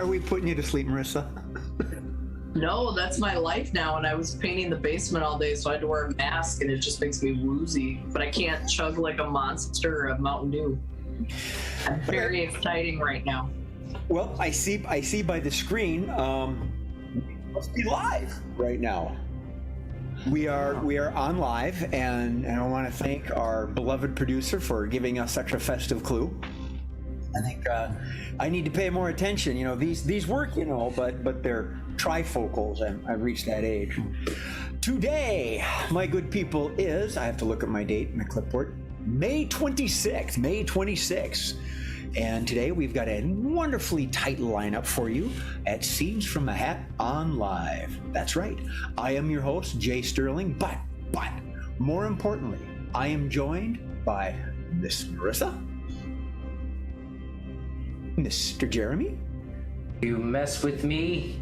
Are we putting you to sleep, Marissa? No, that's my life now, and I was painting the basement all day, so I had to wear a mask, and it just makes me woozy. But I can't chug like a monster of Mountain Dew. I'm very exciting right now. Well, I see by the screen, we must be live right now. We are on live, and I want to thank our beloved producer for giving us such a festive clue. I think I need to pay more attention. You know, these work, you know, but they're trifocals, and I've reached that age. Today, my good people, is, I have to look at my date, my clipboard, May 26th. And today we've got a wonderfully tight lineup for you at Scenes from a Hat on Live. That's right. I am your host, Jay Sterling, but more importantly, I am joined by Miss Marissa, Mr. Jeremy. You mess with me?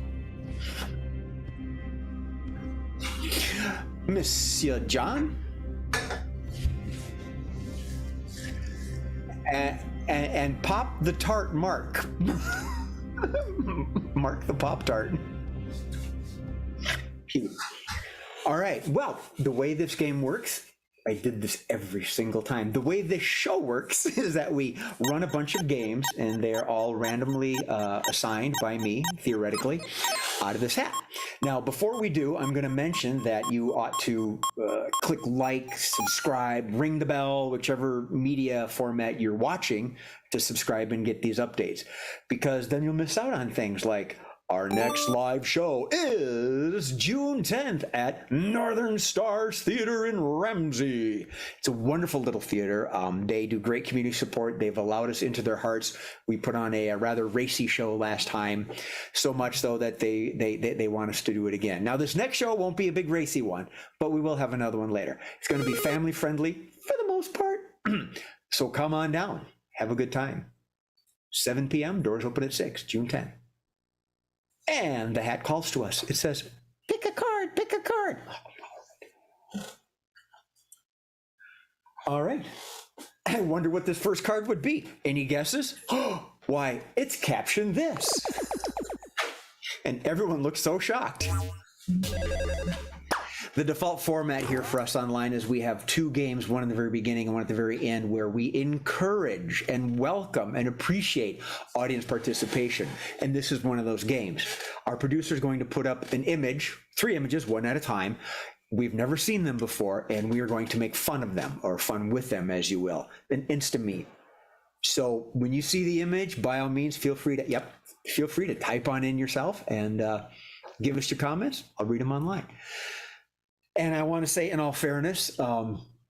Monsieur John. And Pop the Tart Mark. Mark the Pop-Tart. All right, well, the way this game works, I did this every single time. The way this show works is that we run a bunch of games, and they're all randomly assigned by me, theoretically, out of this hat. Now, before we do, I'm going to mention that you ought to click like, subscribe, ring the bell, whichever media format you're watching, to subscribe and get these updates, because then you'll miss out on things like our next live show is June 10th at Northern Stars Theater in Ramsey. It's a wonderful little theater. They do great community support. They've allowed us into their hearts. We put on a rather racy show last time, so much so that they want us to do it again. Now, this next show won't be a big racy one, but we will have another one later. It's going to be family friendly for the most part. So come on down. Have a good time. 7 p.m. Doors open at 6, June 10th. And the hat calls to us. It says, pick a card, pick a card. All right. I wonder what this first card would be. Any guesses? Why, it's captioned this. And everyone looks so shocked. The default format here for us online is we have two games, one in the very beginning and one at the very end, where we encourage and welcome and appreciate audience participation. And this is one of those games. Our producer is going to put up an image, 3 images, one at a time. We've never seen them before, and we are going to make fun of them, or fun with them, as you will, an Insta-meet. So when you see the image, by all means, feel free to type on in yourself and give us your comments. I'll read them online. And I want to say, in all fairness,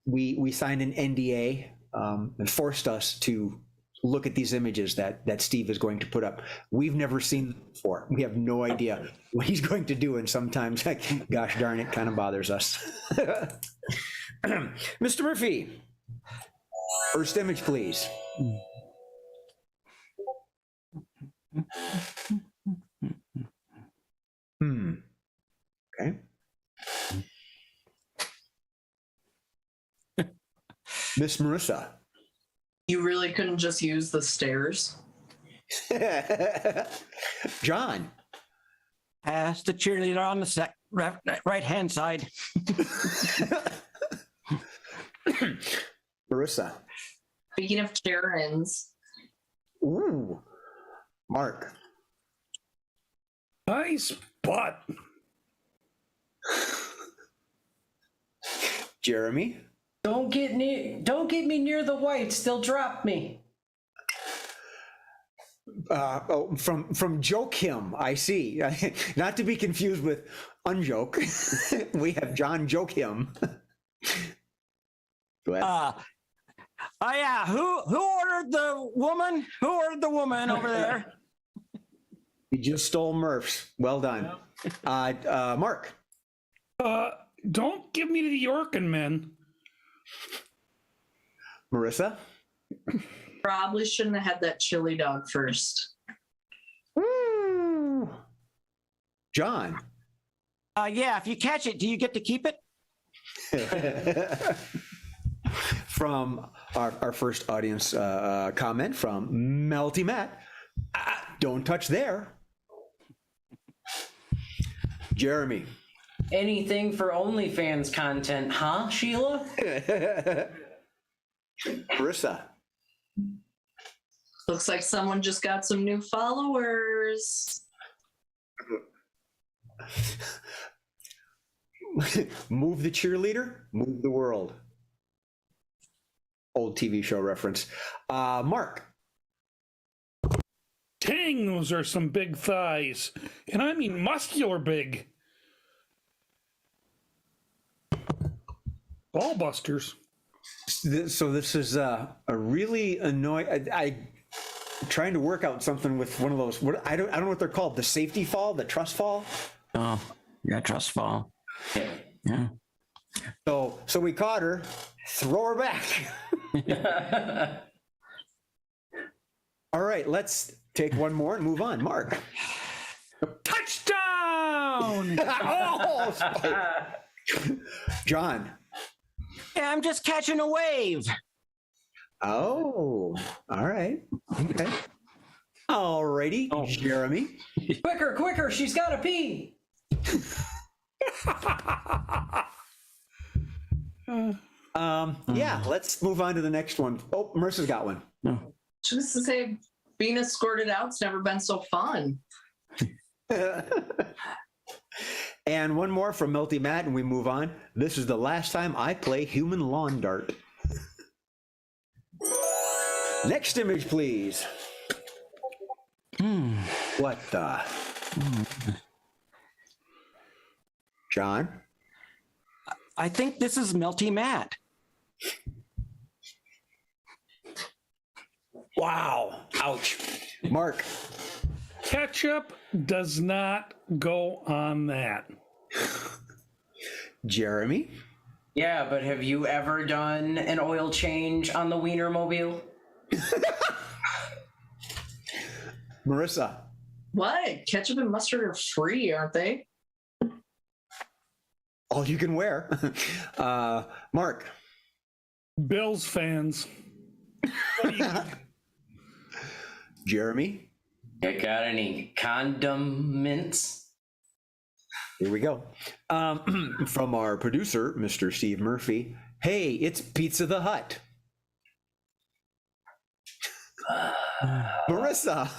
we signed an NDA and forced us to look at these images that Steve is going to put up. We've never seen them before. We have no idea what he's going to do, and sometimes, gosh darn it, kind of bothers us. Mr. Murphy, first image, please. Okay. Miss Marissa. You really couldn't just use the stairs? John. Pass the cheerleader on the right-hand side. Marissa. Speaking of chair-ins. Ooh. Mark. Nice butt. Jeremy. Don't get me near the whites. They'll drop me. From Joke Him, I see. Not to be confused with Unjoke. We have John Joke Him. Go ahead. Oh yeah, who ordered the woman? Who ordered the woman over there? You just stole Murph's. Well done. Mark. Don't give me the Yorkin men. Marissa. Probably shouldn't have had that chili dog first. Woo. John. Yeah, if you catch it, do you get to keep it? From our first audience comment from Melty Matt. Don't touch there. Jeremy. Anything for OnlyFans content, huh, Sheila? Marissa. Looks like someone just got some new followers. Move the cheerleader, move the world. Old TV show reference. Mark. Dang, those are some big thighs. And I mean muscular big. Ballbusters. So this is a really annoying. I'm trying to work out something with one of those. I don't know what they're called. The safety fall, the trust fall. Oh, yeah, trust fall. Yeah. So we caught her. Throw her back. All right, let's take one more and move on. Mark. Touchdown! Oh, Spike. John. Yeah, I'm just catching a wave. Oh, all right. Okay. All righty, Jeremy. Quicker, she's got to pee. Yeah, let's move on to the next one. Oh, Marissa's got one. Just to say, being escorted out's never been so fun. And one more from Melty Matt, and we move on. This is the last time I play human lawn dart. Next image, please. What the? John? I think this is Melty Matt. Wow. Ouch. Mark? Ketchup does not go on that. Jeremy? Yeah, but have you ever done an oil change on the Wienermobile? Marissa? What? Ketchup and mustard are free, aren't they? All you can wear. Mark? Bills fans. Jeremy? You got any condiments? Here we go. From our producer, Mr. Steve Murphy. Hey, it's Pizza the Hut. Marissa.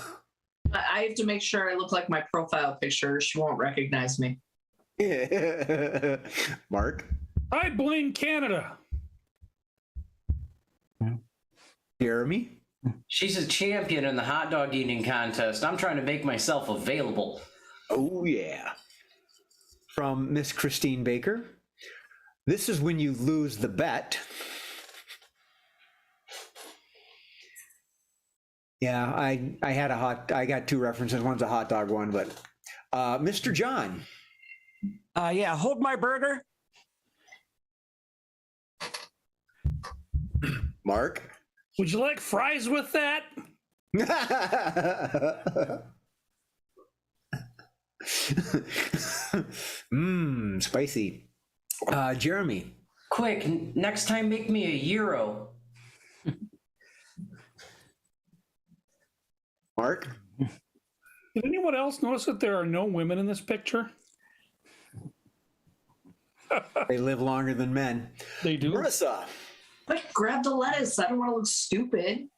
I have to make sure I look like my profile picture. She won't recognize me. Mark. I blame Canada. Jeremy. She's a champion in the hot dog eating contest. I'm trying to make myself available. Oh, yeah. From Miss Christine Baker. This is when you lose the bet. Yeah, I got two references. One's a hot dog one, but Mr. John. Yeah, hold my burger. Mark. Would you like fries with that? Spicy. Jeremy. Quick, next time make me a gyro. Mark. Did anyone else notice that there are no women in this picture? They live longer than men. They do. Marissa. Quick, grab the lettuce. I don't want to look stupid.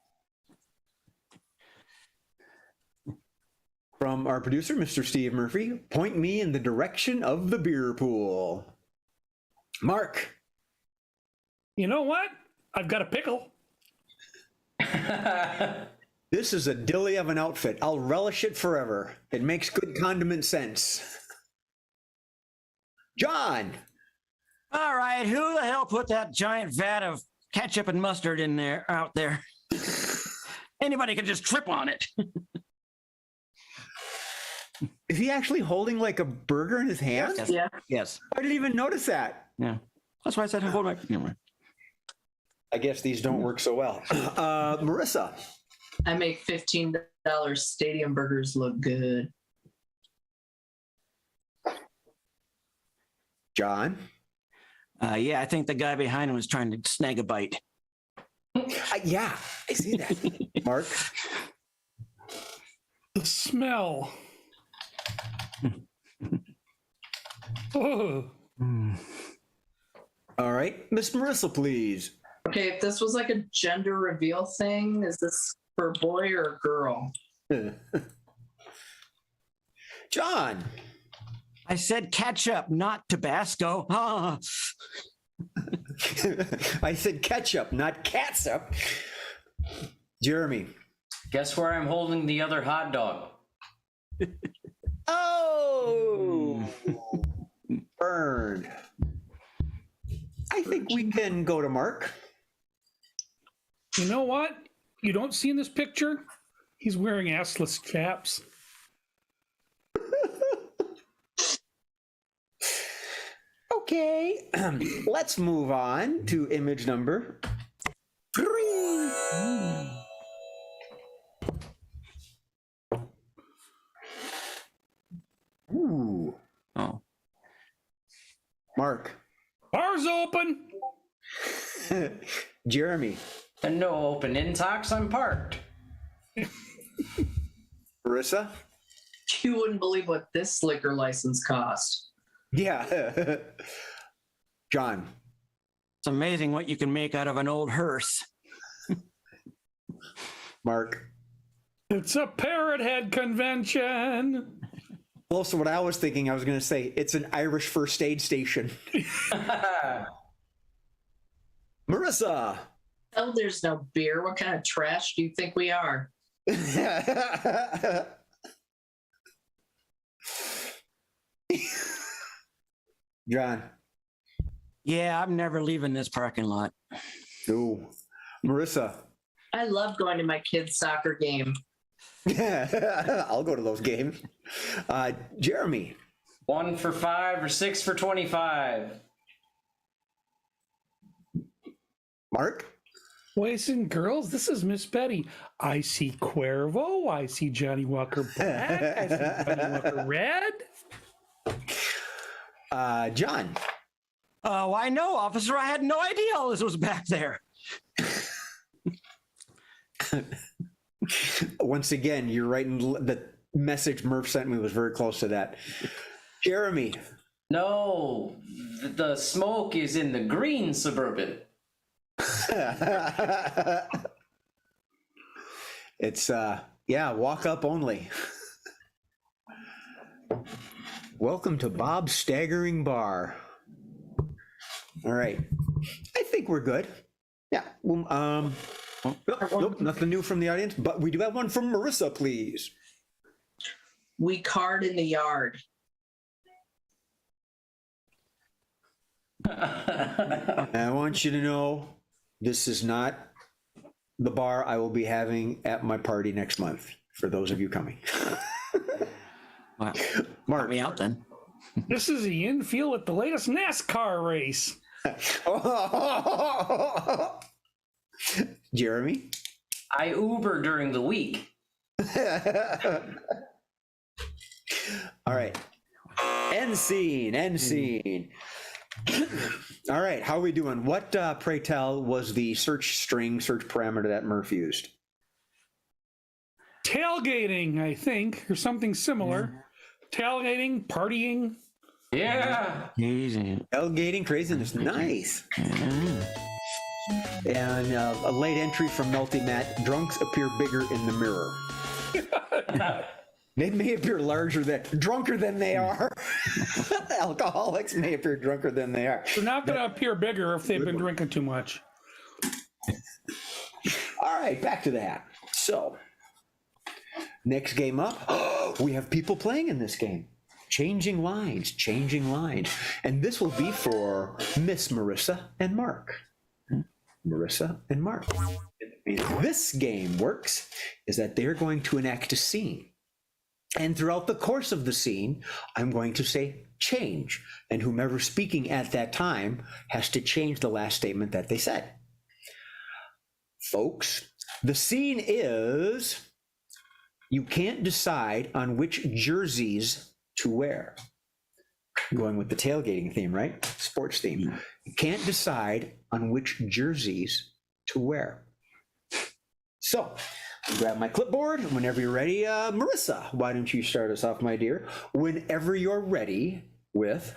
From our producer, Mr. Steve Murphy. Point me in the direction of the beer pool. Mark. You know what? I've got a pickle. This is a dilly of an outfit. I'll relish it forever. It makes good condiment sense. John. All right, who the hell put that giant vat of ketchup and mustard in there, out there? Anybody could just trip on it. Is he actually holding like a burger in his hand? Yes. Yeah. Yes. I didn't even notice that. Yeah. That's why I said hold my. I guess these don't work so well. Marissa. I make $15 stadium burgers look good. John. Yeah, I think the guy behind him was trying to snag a bite. Yeah, I see that. Mark. The smell. Oh, All right, Miss Marissa, please. Okay, if this was like a gender reveal thing, is this for a boy or a girl? John. I said ketchup, not Tabasco. Ah. I said ketchup, not catsup. Jeremy. Guess where I'm holding the other hot dog? Oh, burned. I think we can go to Mark. you know what? You don't see in this picture? He's wearing assless chaps. Okay, let's move on to image number 3. Ooh, Oh. Mark. Bar's open. Jeremy. And no open intox, I'm parked. Marissa. You wouldn't believe what this liquor license cost. Yeah. John. It's amazing what you can make out of an old hearse. Mark. It's a parrot head convention. Also, what I was thinking, I was going to say, it's an Irish first aid station. Marissa. Oh, there's no beer. What kind of trash do you think we are? John. Yeah, I'm never leaving this parking lot. Ooh. Marissa. I love going to my kids' soccer game. I'll go to those games. Jeremy. 1 for 5 or 6 for 25. Mark. Boys and girls, this is Miss Betty. I see Cuervo. I see Johnny Walker Black. I see Johnny Walker Red. John. Why no, officer? I had no idea all this was back there. Once again, you're right. The message Murph sent me was very close to that. Jeremy. No, the smoke is in the green Suburban. It's yeah, walk up only. Welcome to Bob's Staggering Bar. All right, I think we're good. Yeah. Nope, nothing new from the audience, but we do have one from Marissa, please. We card in the yard. I want you to know this is not the bar I will be having at my party next month, for those of you coming. Wow. Mark. Me out then. This is the infield at the latest NASCAR race. Jeremy. I Uber during the week. All right. End scene. All right, how are we doing? What, pray tell, was the search parameter that Murph used? Tailgating, I think, or something similar. Tailgating, partying. Yeah. Easy. Tailgating, craziness, nice. And a late entry from Melty Matt, drunks appear bigger in the mirror. They may appear drunker than they are. Alcoholics may appear drunker than they are. They're not going to appear bigger if they've been drinking too much. All right, back to that. So, next game up, we have people playing in this game. Changing lines. And this will be for Miss Marissa and Mark. Marissa and Mark. The way this game works is that they're going to enact a scene. And throughout the course of the scene, I'm going to say change. And whomever's speaking at that time has to change the last statement that they said. Folks, the scene is you can't decide on which jerseys to wear. Going with the tailgating theme, right? Sports theme. You can't decide on which jerseys to wear. So, grab my clipboard. Whenever you're ready, Marissa, why don't you start us off, my dear? Whenever you're ready, with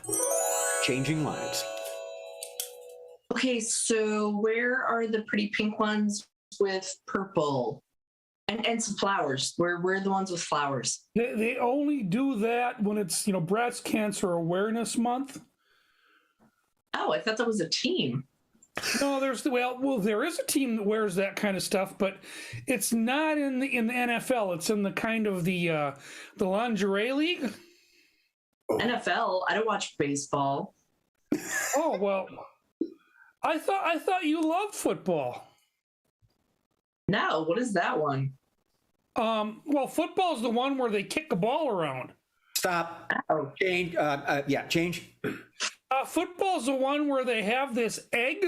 changing lives. Okay, so where are the pretty pink ones with purple and some flowers? Where are the ones with flowers? They only do that when it's, Breast Cancer Awareness Month. Oh, I thought that was a team. No, there is a team that wears that kind of stuff, but it's not in the NFL. It's in the kind of the lingerie league. NFL. I don't watch baseball. Oh well, I thought you loved football. No, what is that one? Well, football's the one where they kick the ball around. Stop. Oh. Change. Change. Football's the one where they have this egg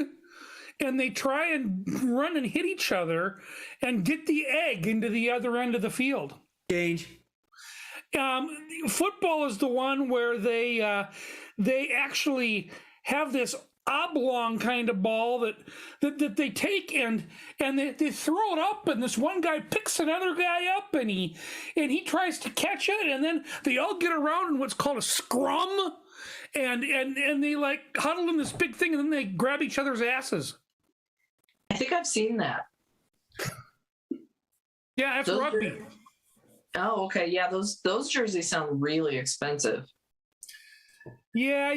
and they try and run and hit each other and get the egg into the other end of the field. Change. Football is the one where they actually have this oblong kind of ball that they take and they throw it up, and this one guy picks another guy up and he tries to catch it, and then they all get around in what's called a scrum, and they like huddle in this big thing, and then they grab each other's asses. I think I've seen that. Yeah, that's Those rugby. Oh, okay. Yeah, those jerseys sound really expensive. Yeah,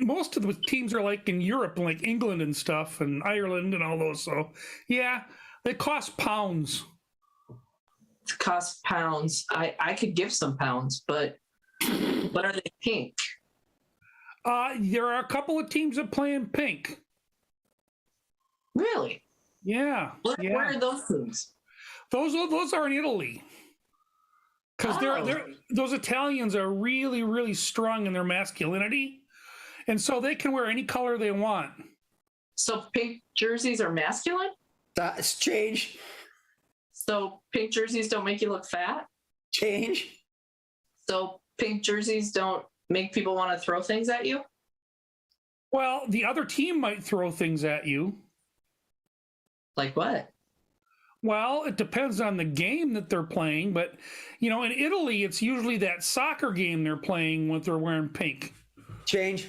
most of the teams are like in Europe, like England and stuff, and Ireland and all those. So, yeah, they cost pounds. It costs pounds. I could give some pounds, but are they pink? There are a couple of teams that play in pink. Really? Yeah. Where are those teams? Those are in Italy. Because those Italians are really, really strong in their masculinity, and so they can wear any color they want. So pink jerseys are masculine? That's change. So pink jerseys don't make you look fat? Change. So pink jerseys don't make people want to throw things at you? Well, the other team might throw things at you. Like what? Well, it depends on the game that they're playing, but in Italy, it's usually that soccer game they're playing when they're wearing pink. Change.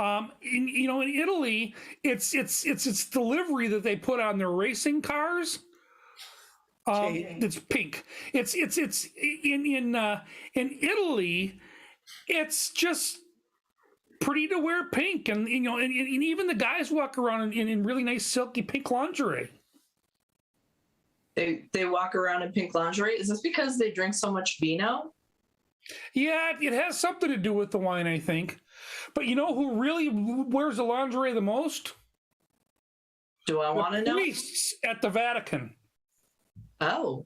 In Italy, it's the livery that they put on their racing cars. It's pink. It's in Italy, it's just pretty to wear pink, and even the guys walk around in really nice silky pink lingerie. They walk around in pink lingerie? Is this because they drink so much vino? Yeah, it has something to do with the wine, I think. But you know who really wears the lingerie the most? Do I want to know? Priests at the Vatican. Oh.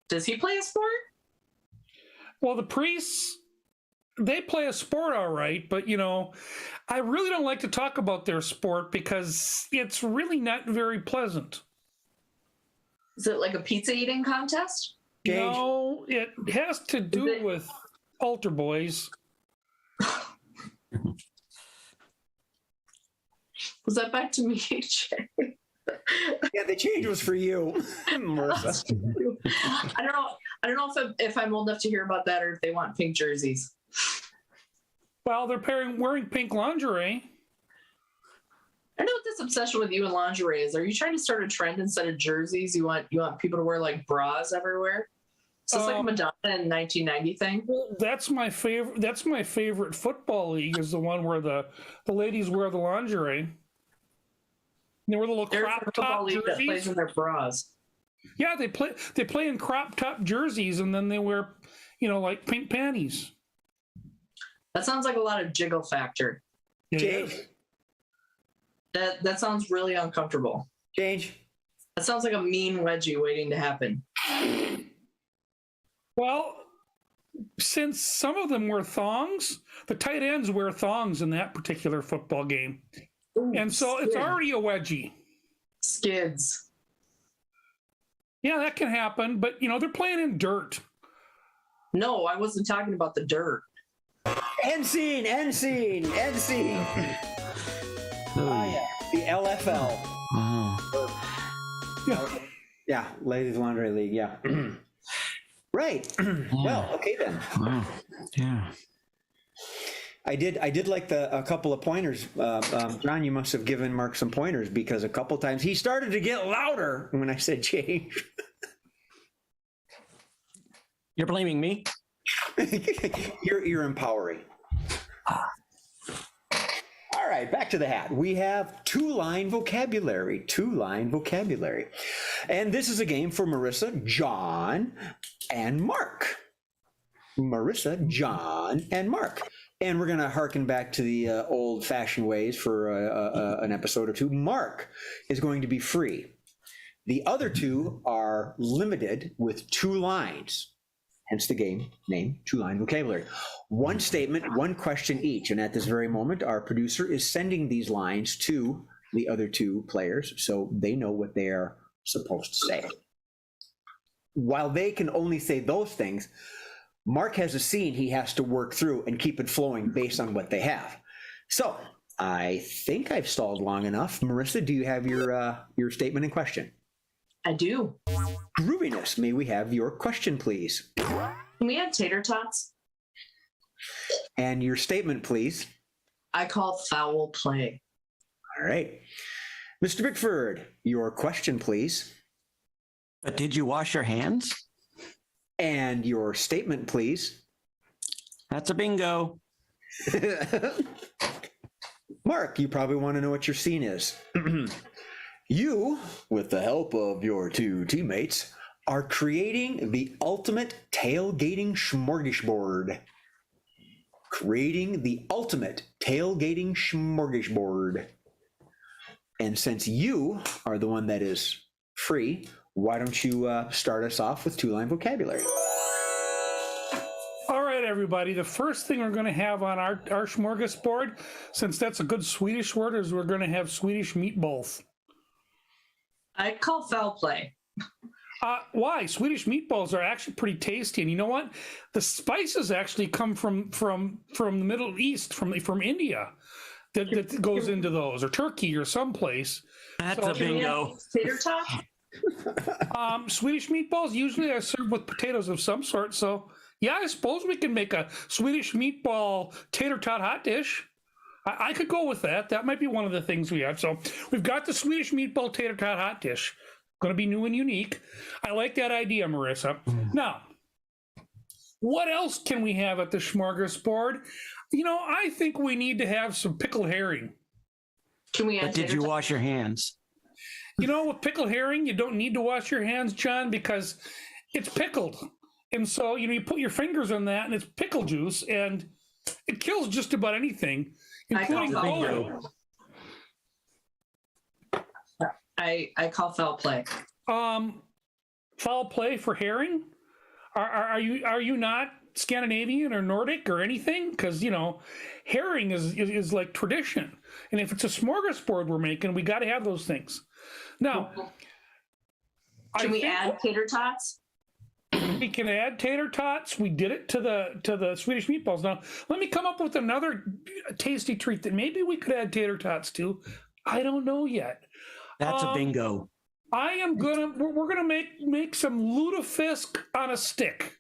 Does he play a sport? Well, the priests, they play a sport all right, but I really don't like to talk about their sport because it's really not very pleasant. Is it like a pizza eating contest? Change. No, it has to do with altar boys. Was that back to me, Jay? Yeah, the change was for you, Marissa. I don't know if I'm old enough to hear about that or if they want pink jerseys. Well, they're wearing pink lingerie. I know what this obsession with you and lingerie is. Are you trying to start a trend instead of jerseys? You want people to wear like bras everywhere? Is this like Madonna in 1990 thing? Well, that's my favorite. That's my favorite football league. Is the one where the ladies wear the lingerie. They wear the little There's crop a football top league that plays jerseys. in their bras. Yeah, they play in crop top jerseys, and then they wear, like pink panties. That sounds like a lot of jiggle factor. Change. That sounds really uncomfortable. Change. That sounds like a mean wedgie waiting to happen. Well, since some of them wear thongs, the tight ends wear thongs in that particular football game. Ooh, And so it's already a wedgie. Skids. Yeah, that can happen, but they're playing in dirt. No, I wasn't talking about the dirt. End scene. Yeah, the LFL. Oh. Yeah, Ladies Laundry League. Yeah. Right. Well, okay then. Wow. Yeah. I did like a couple of pointers. John, you must have given Mark some pointers because a couple times he started to get louder when I said change. You're blaming me? You're empowering. All right, back to the hat. We have two-line vocabulary. And this is a game for Marissa, John, and Mark. Marissa, John, and Mark. And we're going to harken back to the old-fashioned ways for an episode or two. Mark is going to be free. The other two are limited with 2 lines. Hence the game name, two-line vocabulary. 1 statement, 1 question each. And at this very moment, our producer is sending these lines to the other 2 players so they know what they are supposed to say. While they can only say those things, Mark has a scene he has to work through and keep it flowing based on what they have. So I think I've stalled long enough. Marissa, do you have your statement and question? I do. Grooviness, may we have your question, please? Can we have tater tots? And your statement, please. I call foul play. All right. Mr. Bickford, your question, please. But did you wash your hands? And your statement, please. That's a bingo. Mark, you probably want to know what your scene is. You, with the help of your 2 teammates, are creating the ultimate tailgating smorgasbord. Creating the ultimate tailgating smorgasbord. And since you are the one that is free, why don't you start us off with 2-line vocabulary? All right, everybody. The first thing we're going to have on our smorgasbord, since that's a good Swedish word, is we're going to have Swedish meatballs. I call foul play. Why? Swedish meatballs are actually pretty tasty, and you know what? The spices actually come from the Middle East, from India, that goes into those, or Turkey, or someplace. That's a bingo. Tater tot? Swedish meatballs usually are served with potatoes of some sort. So yeah, I suppose we can make a Swedish meatball tater tot hot dish. I could go with that. That might be one of the things we have. So we've got the Swedish meatball tater tot hot dish. Going to be new and unique. I like that idea, Marissa. Now, what else can we have at the smorgasbord? You know, I think we need to have some pickled herring. Can we add But did tater you tot? wash your hands? You know, with pickled herring, you don't need to wash your hands, John, because it's pickled. And so, you know, you put your fingers on that and it's pickle juice and it kills just about anything, including I call polio. I call foul play. Foul play for herring? Are you not Scandinavian or Nordic or anything? Because, you know, herring is like tradition. And if it's a smorgasbord we're making, we got to have those things. Now, Can we add tater tots? We can add tater tots. We did it to the Swedish meatballs. Now, let me come up with another tasty treat that maybe we could add tater tots to. I don't know yet. That's a bingo. We're gonna make some lutefisk on a stick.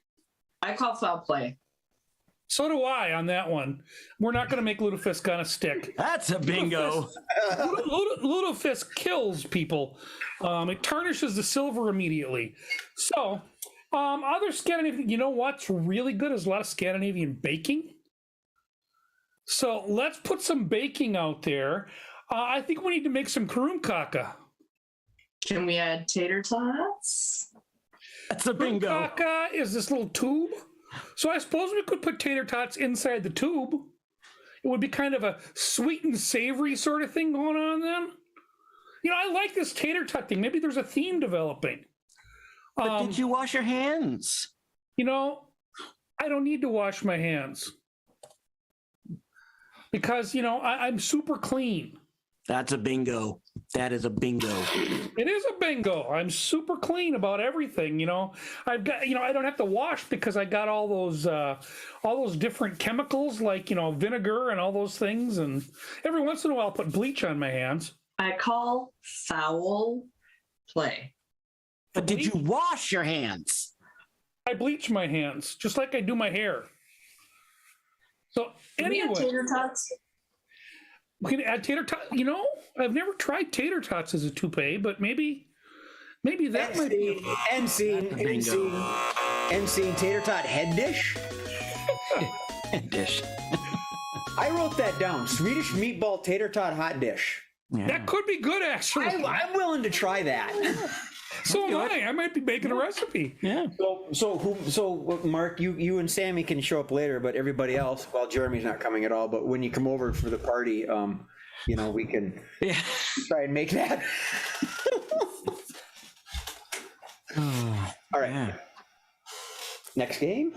I call foul play. So do I on that one. We're not gonna make lutefisk on a stick. That's a bingo. Lutefisk kills people. It tarnishes the silver immediately. So, other Scandinavian, you know what's really good is a lot of Scandinavian baking. So let's put some baking out there. I think we need to make some kruumkaka. Can we add tater tots? That's a bingo. Kruumkaka is this little tube. So I suppose we could put tater tots inside the tube. It would be kind of a sweet and savory sort of thing going on then. You know, I like this tater tot thing. Maybe there's a theme developing. But did you wash your hands? You know, I don't need to wash my hands. Because, you know, I'm super clean. That's a bingo. That is a bingo. It is a bingo. I'm super clean about everything. You know, I've got, you know, I don't have to wash because I got all those different chemicals like, you know, vinegar and all those things. And every once in a while, I'll put bleach on my hands. I call foul play. But did you wash your hands? I bleach my hands just like I do my hair. So Do we have anyway, tater tots? we can add tater tot. You know, I've never tried tater tots as a toupee, but maybe that might be. And seen tater tot head dish. Dish. I wrote that down. Swedish meatball tater tot hot dish. Yeah. That could be good, actually. I'm willing to try that. So am I. I might be making a recipe. Yeah. So Mark, you and Sammy can show up later, but everybody else, well, Jeremy's not coming at all. But when you come over for the party, we can try and make that. All right. Yeah. Next game.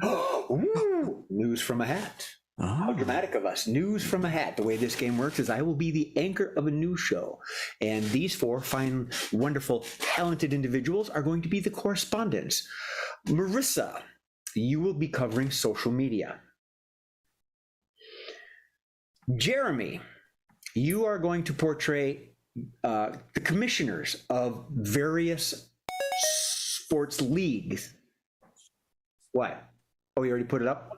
Ooh, news from a hat. How dramatic of us. News from a hat. The way this game works is I will be the anchor of a news show, and these four fine, wonderful, talented individuals are going to be the correspondents. Marissa, you will be covering social media. Jeremy, you are going to portray the commissioners of various sports leagues. What? Oh, you already put it up?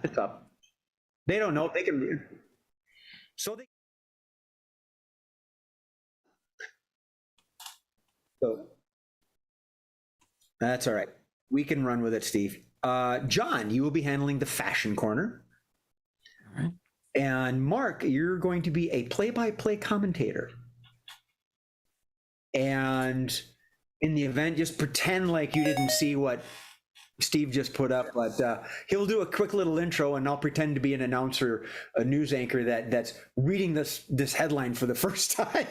It's up. They don't know. They can. So that's all right. We can run with it, Steve. John, you will be handling the fashion corner. All right. And Mark, you're going to be a play-by-play commentator. And in the event, just pretend like you didn't see what Steve just put up, but he'll do a quick little intro, and I'll pretend to be an announcer, a news anchor that's reading this headline for the first time.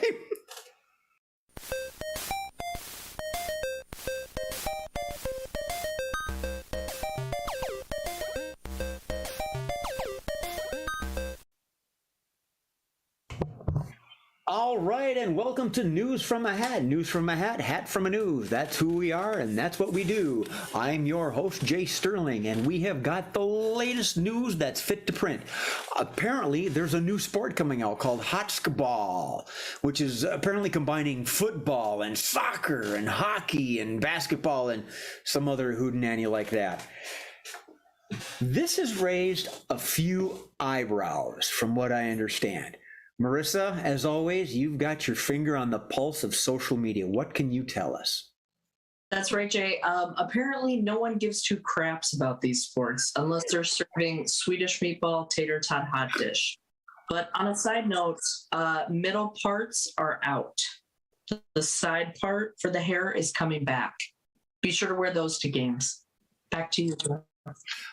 All right, and welcome to News from a Hat. News from a Hat, hat from a news. That's who we are, and that's what we do. I'm your host, Jay Sterling, and we have got the latest news that's fit to print. Apparently, there's a new sport coming out called hotskball, which is apparently combining football and soccer and hockey and basketball and some other hootenanny like that. This has raised a few eyebrows, from what I understand. Marissa, as always, you've got your finger on the pulse of social media. What can you tell us? That's right, Jay. Apparently, no one gives two craps about these sports unless they're serving Swedish meatball tater tot hot dish. But on a side note, middle parts are out. The side part for the hair is coming back. Be sure to wear those to games. Back to you, Joe.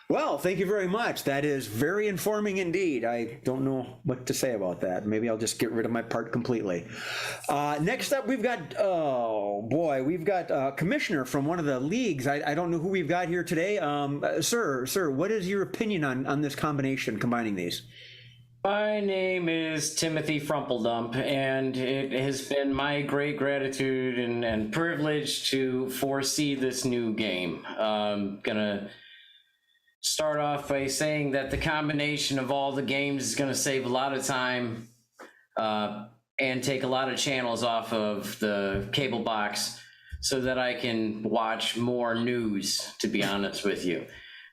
Well, thank you very much. That is very informing indeed. I don't know what to say about that. Maybe I'll just get rid of my part completely. Next up, we've got, we've got a commissioner from one of the leagues. I don't know who we've got here today. Sir, what is your opinion on this combination, combining these? My name is Timothy Frumpeldump, and it has been my great gratitude and privilege to foresee this new game. Gonna start off by saying that the combination of all the games is going to save a lot of time and take a lot of channels off of the cable box so that I can watch more news, to be honest with you.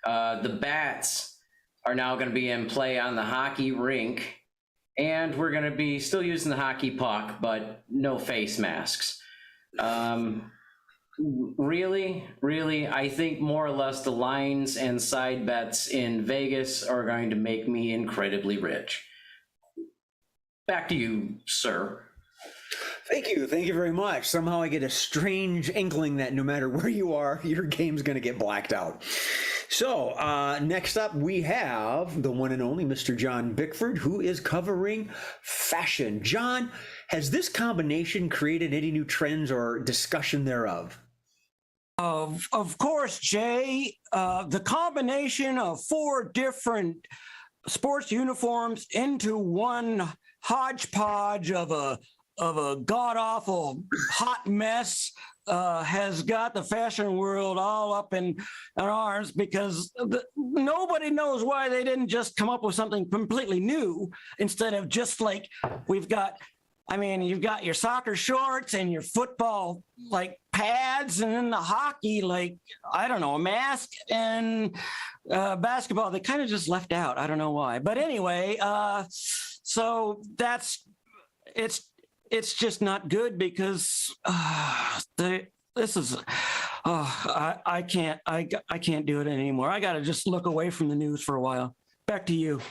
The bats are now going to be in play on the hockey rink, and we're going to be still using the hockey puck, but no face masks. Really, I think more or less the lines and side bets in Vegas are going to make me incredibly rich. Back to you, sir. Thank you very much. Somehow I get a strange inkling that no matter where you are, your game's going to get blacked out. So next up, we have the one and only Mr. John Bickford, who is covering fashion. John, has this combination created any new trends or discussion thereof? Of course, Jay, the combination of 4 different sports uniforms into one hodgepodge of a god-awful hot mess has got the fashion world all up in arms, because nobody knows why they didn't just come up with something completely new instead of just like we've got I mean, you've got your soccer shorts and your football like pads, and then the hockey, like, I don't know, a mask, and basketball, they kind of just left out. I don't know why. But anyway, so it's just not good because this is, I can't do it anymore. I got to just look away from the news for a while. Back to you.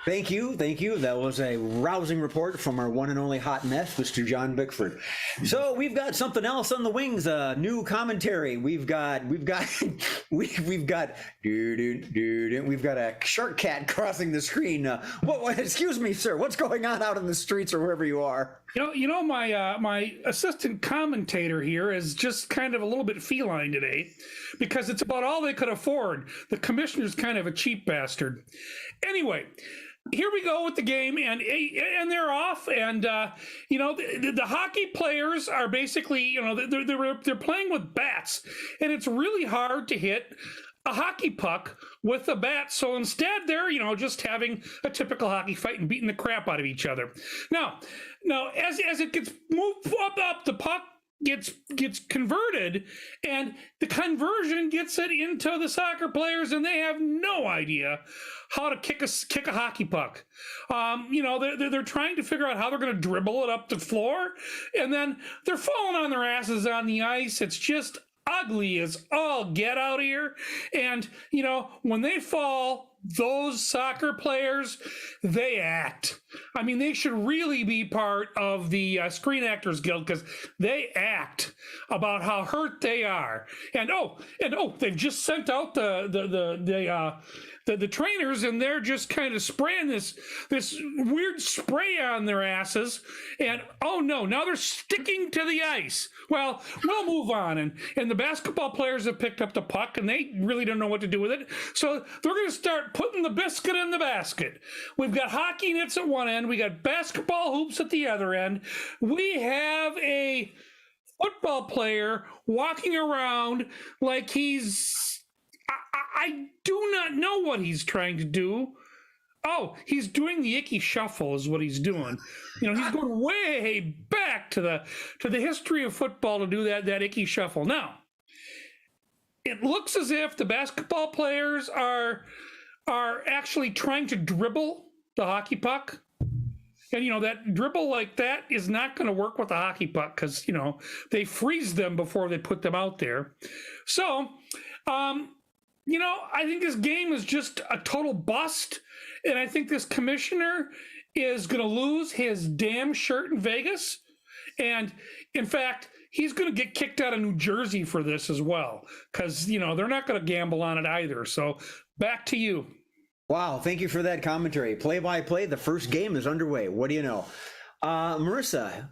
Thank you. That was a rousing report from our one and only hot mess, Mr. John Bickford. So we've got something else on the wings. New commentary. We've got we've got a shark cat crossing the screen. What? Excuse me, sir. What's going on out in the streets or wherever you are? My assistant commentator here is just kind of a little bit feline today, because it's about all they could afford. The commissioner's kind of a cheap bastard. Anyway, here we go with the game, and they're off, and the hockey players are basically, they're playing with bats, and it's really hard to hit a hockey puck with a bat. So instead, they're just having a typical hockey fight and beating the crap out of each other. Now, as it gets moved up, the puck gets converted, and the conversion gets it into the soccer players, and they have no idea how to kick a hockey puck. They're trying to figure out how they're going to dribble it up the floor, and then they're falling on their asses on the ice. It's just ugly as all get out here. And when they fall, those soccer players, they act. I mean, they should really be part of the Screen Actors Guild, because they act about how hurt they are. And they've just sent out the trainers, and they're just kind of spraying this weird spray on their asses. And oh no, now they're sticking to the ice. Well, we'll move on. And the basketball players have picked up the puck, and they really don't know what to do with it. So they're going to start putting the biscuit in the basket. We've got hockey nets at one end. We got basketball hoops at the other end. We have a football player walking around like he's... I do not know what he's trying to do. Oh, he's doing the icky shuffle is what he's doing. He's going way back to the history of football to do that icky shuffle. Now, it looks as if the basketball players are actually trying to dribble the hockey puck. And, that dribble like that is not going to work with the hockey puck, because, they freeze them before they put them out there. So, I think this game is just a total bust. And I think this commissioner is going to lose his damn shirt in Vegas. And in fact, he's going to get kicked out of New Jersey for this as well, because, they're not going to gamble on it either. So back to you. Wow, thank you for that commentary. Play by play, the first game is underway. What do you know? Marissa,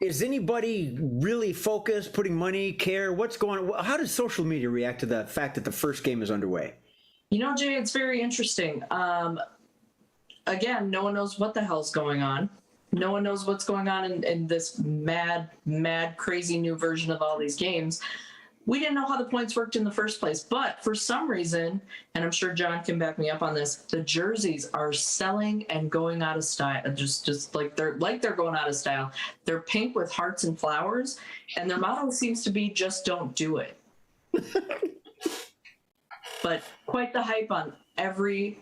is anybody really focused, putting money, care? What's going on? How does social media react to the fact that the first game is underway? Jay, it's very interesting. Again, no one knows what the hell's going on. No one knows what's going on in this mad, crazy new version of all these games. We didn't know how the points worked in the first place, but for some reason, and I'm sure John can back me up on this, the jerseys are selling and going out of style. Just like they're going out of style. They're pink with hearts and flowers, and their motto seems to be "Just don't do it." But quite the hype on every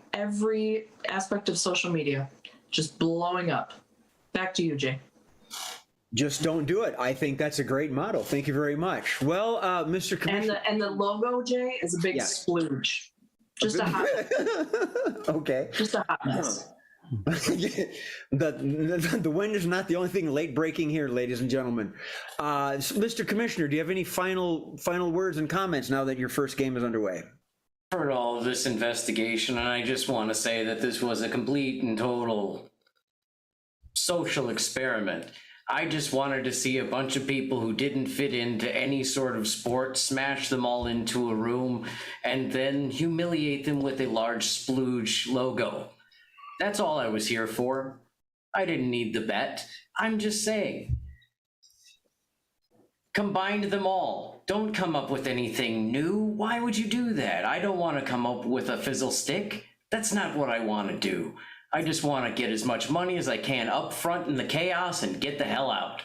aspect of social media, just blowing up. Back to you, Jay. Just don't do it. I think that's a great motto. Thank you very much. Well, Mr. Commissioner. And the logo, Jay, is a big splooge. Just a hot mess. Okay. Just a hot mess. The wind is not the only thing late breaking here, ladies and gentlemen. Mr. Commissioner, do you have any final words and comments now that your first game is underway? Heard all of this investigation, and I just want to say that this was a complete and total social experiment. I just wanted to see a bunch of people who didn't fit into any sort of sport, smash them all into a room, and then humiliate them with a large splooge logo. That's all I was here for. I didn't need the bet. I'm just saying. Combined them all. Don't come up with anything new. Why would you do that? I don't want to come up with a fizzle stick. That's not what I want to do. I just want to get as much money as I can up front in the chaos and get the hell out.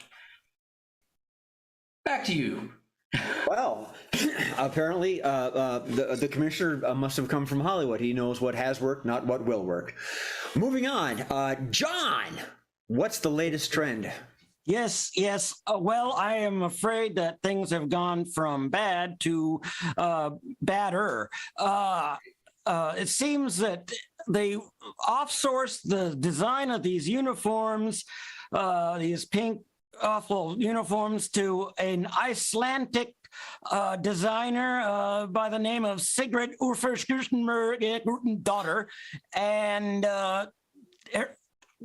Back to you. Well, apparently the commissioner must have come from Hollywood. He knows what has worked, not what will work. Moving on, John, what's the latest trend? Yes, yes. Well, I am afraid that things have gone from bad to badder. It seems that they offsourced the design of these uniforms, these pink awful uniforms, to an Icelandic designer by the name of Sigrid daughter, and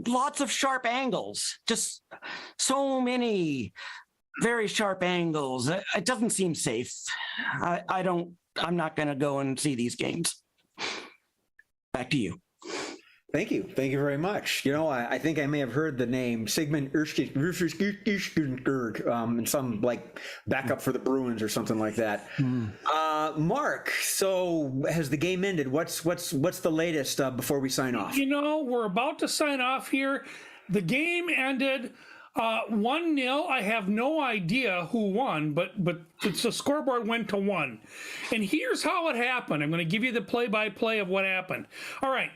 lots of sharp angles, just so many very sharp angles. It doesn't seem safe. I'm not going to go and see these games. Back to you. Thank you. Thank you very much. You know, I think I may have heard the name Sigmund in some like backup for the Bruins or something like that. Mark, so has the game ended? What's the latest before we sign off? You know, we're about to sign off here. The game ended 1-0. I have no idea who won, but the scoreboard went to 1. And here's how it happened. I'm going to give you the play-by-play of what happened. All right.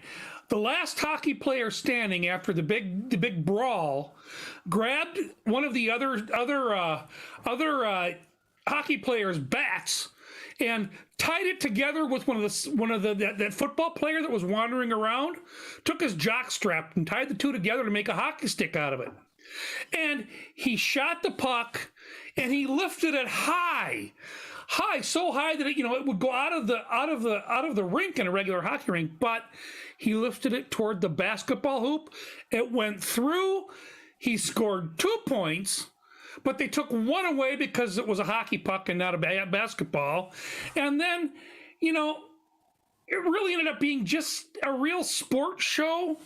The last hockey player standing after the big brawl grabbed one of the other hockey players' bats and tied it together with that football player that was wandering around. Took his jock strap and tied the two together to make a hockey stick out of it. And he shot the puck and he lifted it high, so high that it would go out of the rink in a regular hockey rink, but he lifted it toward the basketball hoop. It went through. He scored 2 points, but they took one away because it was a hockey puck and not a basketball. And then, it really ended up being just a real sports show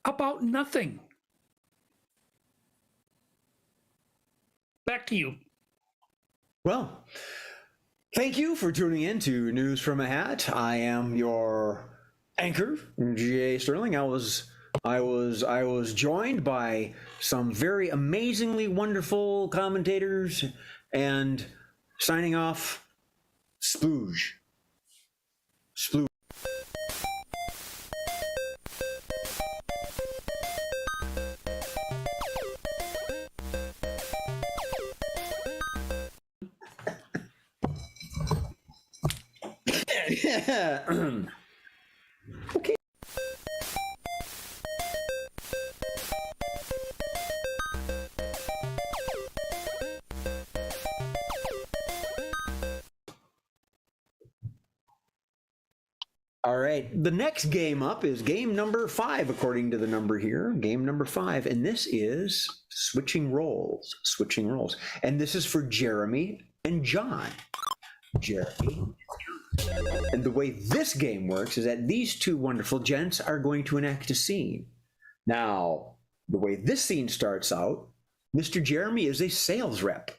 about nothing. Back to you. Well, thank you for tuning in to News from a Hat. I am your anchor, Jay Sterling. I was joined by some very amazingly wonderful commentators, and signing off, Splooge. Okay. All right, the next game up is game number 5, according to the number here. Game number 5, and this is switching roles. And this is for Jeremy and John. Jeremy. And the way this game works is that these two wonderful gents are going to enact a scene. Now, the way this scene starts out, Mr. Jeremy is a sales rep,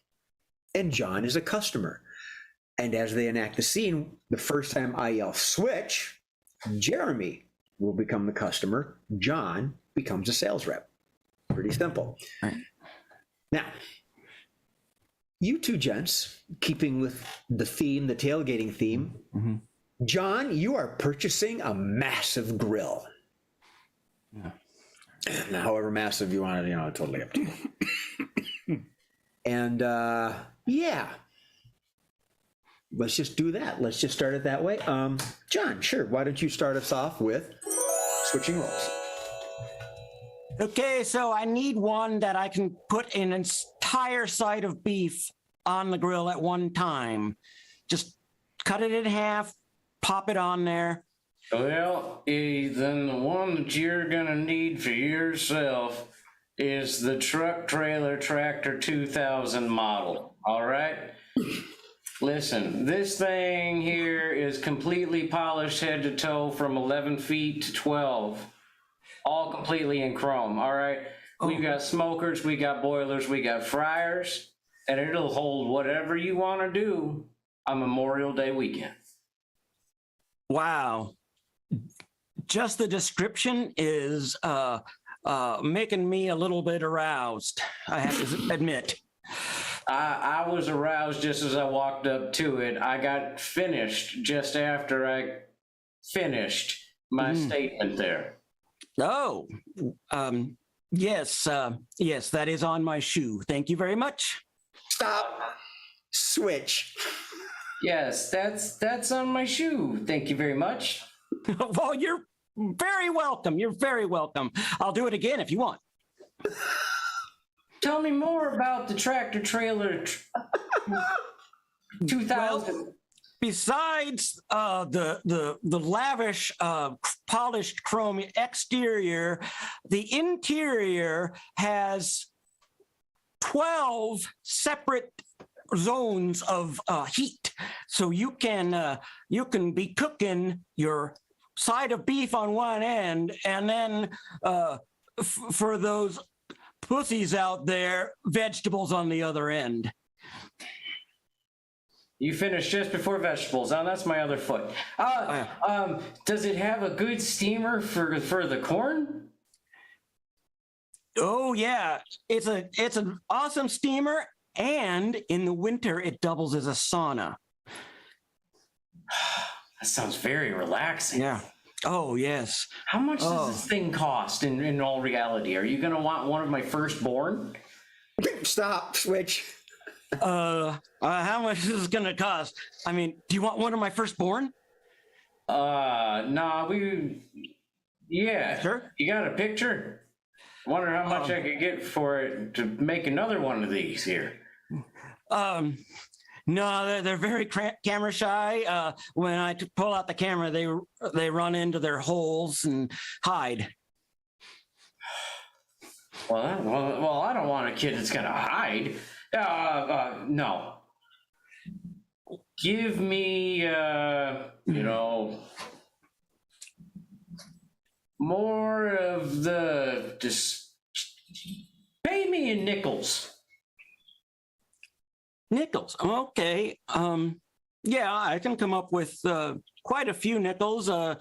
and John is a customer. And as they enact the scene, the first time I yell switch, Jeremy will become the customer, John becomes a sales rep. Pretty simple. Right. Now, you two gents, keeping with the theme, the tailgating theme, John, you are purchasing a massive grill. Yeah. However massive you want it, totally up to you. And yeah, let's just do that. Let's just start it that way. John, sure. Why don't you start us off with switching roles? Okay, so I need one that I can put an entire side of beef on the grill at one time. Just cut it in half, pop it on there. Well, then the one that you're gonna need for yourself is the Truck Trailer Tractor 2000 model, all right? Listen, this thing here is completely polished head to toe from 11 feet to 12. All completely in chrome, all right? We've got smokers, we got boilers, we got fryers, and it'll hold whatever you want to do on Memorial Day weekend. Wow. Just the description is making me a little bit aroused, I have to admit. I was aroused just as I walked up to it. I got finished just after I finished my statement there. Oh, yes, yes, that is on my shoe. Thank you very much. Stop. Switch. Yes, that's on my shoe. Thank you very much. Well, you're very welcome. You're very welcome. I'll do it again if you want. Tell me more about the tractor trailer 2000. Well, besides the lavish polished chrome exterior, the interior has 12 separate zones of heat, so you can be cooking your side of beef on one end, and then for those pussies out there, vegetables on the other end. You finished just before vegetables. Oh, that's my other foot. Does it have a good steamer for the corn? Oh yeah, it's an awesome steamer, and in the winter it doubles as a sauna. That sounds very relaxing. Yeah. Oh yes. How much does this thing cost in all reality? Are you gonna want one of my firstborn? Stop. Switch. How much is this gonna cost? I mean, do you want one of my firstborn? Nah, yeah. Sure. You got a picture? Wonder how much I could get for it to make another one of these here. No, they're very camera shy. When I pull out the camera, they run into their holes and hide. Well, I don't want a kid that's gonna hide. No. Give me, more of just pay me in nickels. Nickels. Okay. Yeah, I can come up with quite a few nickels. My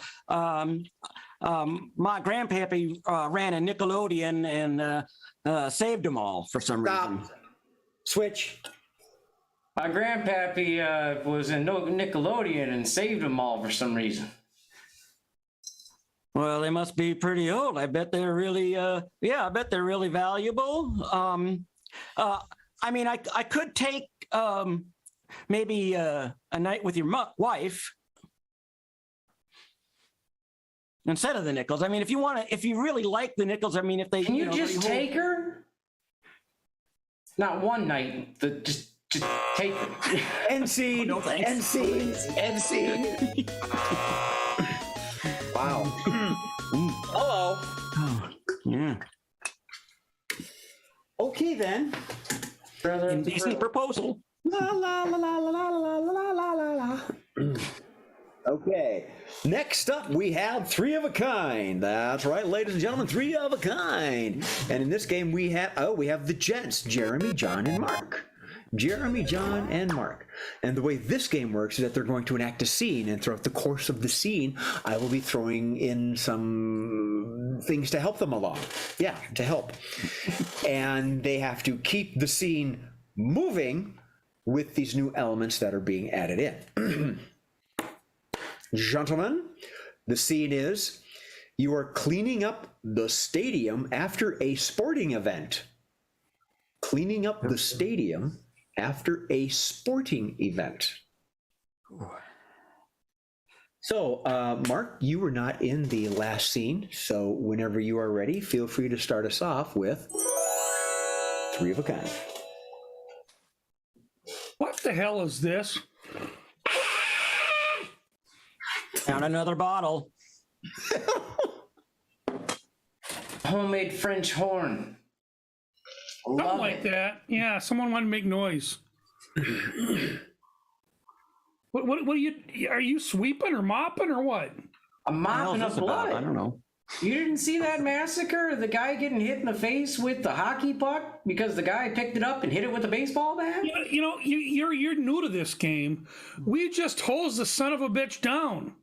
grandpappy ran a Nickelodeon and saved them all for some reason. Stop. Switch. My grandpappy was in Nickelodeon and saved them all for some reason. Well, they must be pretty old. I bet they're really, I bet they're really valuable. I mean, I could take maybe a night with your wife instead of the nickels. I mean, if you really like the nickels, I mean, if they can you just take her? Not one night, just take her. End scene. No thanks. End scene. End scene. Wow. Hello. Oh, yeah. Okay then. Indecent proposal. La la la la la la la la la la la. Okay. Next up, we have Three of a Kind. That's right, ladies and gentlemen, Three of a Kind. And in this game, we have the gents, Jeremy, John, and Mark. Jeremy, John, and Mark. And the way this game works is that they're going to enact a scene, and throughout the course of the scene, I will be throwing in some things to help them along. Yeah, to help. And they have to keep the scene moving with these new elements that are being added in. Gentlemen, the scene is you are cleaning up the stadium after a sporting event. Cleaning up the stadium after a sporting event. So, Mark, you were not in the last scene, so whenever you are ready, feel free to start us off with Three of a Kind. What the hell is this? Found another bottle. Homemade French horn. Something like that. Yeah, someone wanted to make noise. What are you sweeping or mopping or what? I'm mopping up blood. I don't know. You didn't see that massacre? The guy getting hit in the face with the hockey puck because the guy picked it up and hit it with a baseball bat? You're new to this game. We just hosed the son of a bitch down.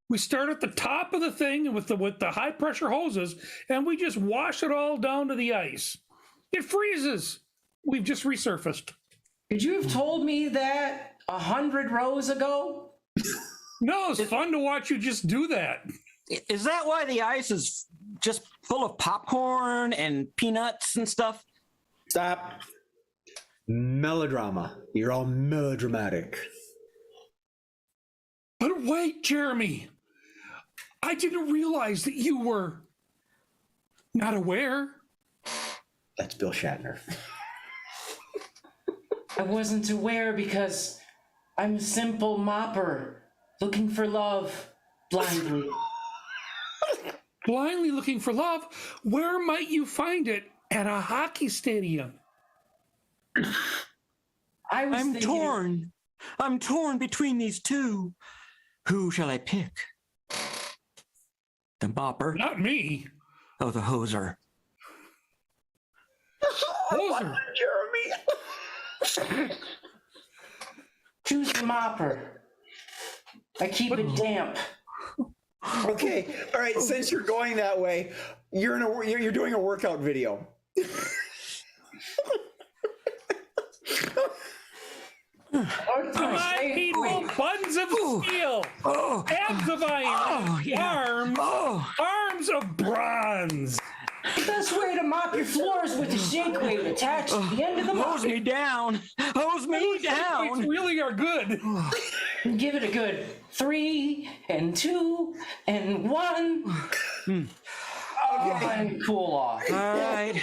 We start at the top of the thing with the high pressure hoses, and we just wash it all down to the ice. It freezes. We've just resurfaced. Could you have told me that 100 rows ago? No, it's fun to watch you just do that. Is that why the ice is just full of popcorn and peanuts and stuff? Stop. Melodrama. You're all melodramatic. But wait, Jeremy. I didn't realize that you were not aware. That's Bill Shatner. I wasn't aware because I'm a simple mopper looking for love blindly. Blindly looking for love? Where might you find it? At a hockey stadium. I'm torn. I'm torn between these two. Who shall I pick? The mopper? Not me. Oh, the hoser. Hoser. Jeremy. Choose the mopper. I keep it damp. Okay, all right. Since you're going that way, you're doing a workout video. I need buttons of steel, abs of iron, arms of bronze. The best way to mop your floors with a shake weight attached to the end of the mop. Hose me down. Hose me down. These really are good. Give it a good 3 and 2 and 1. And cool off. All right.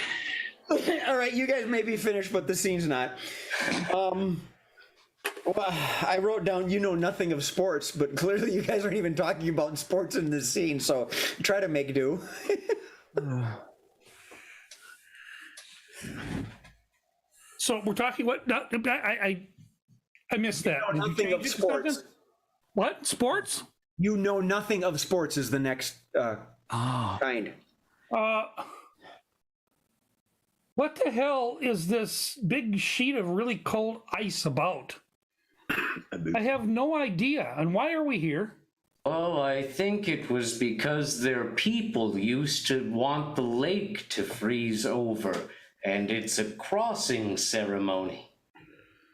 All right, you guys may be finished, but the scene's not. Well, I wrote down, you know nothing of sports, but clearly you guys aren't even talking about sports in this scene, so try to make do. So we're talking what? No, I missed that. You know nothing of sports. What? Sports? You know nothing of sports is the next kind. What the hell is this big sheet of really cold ice about? I have no idea. And why are we here? Oh, I think it was because their people used to want the lake to freeze over, and it's a crossing ceremony.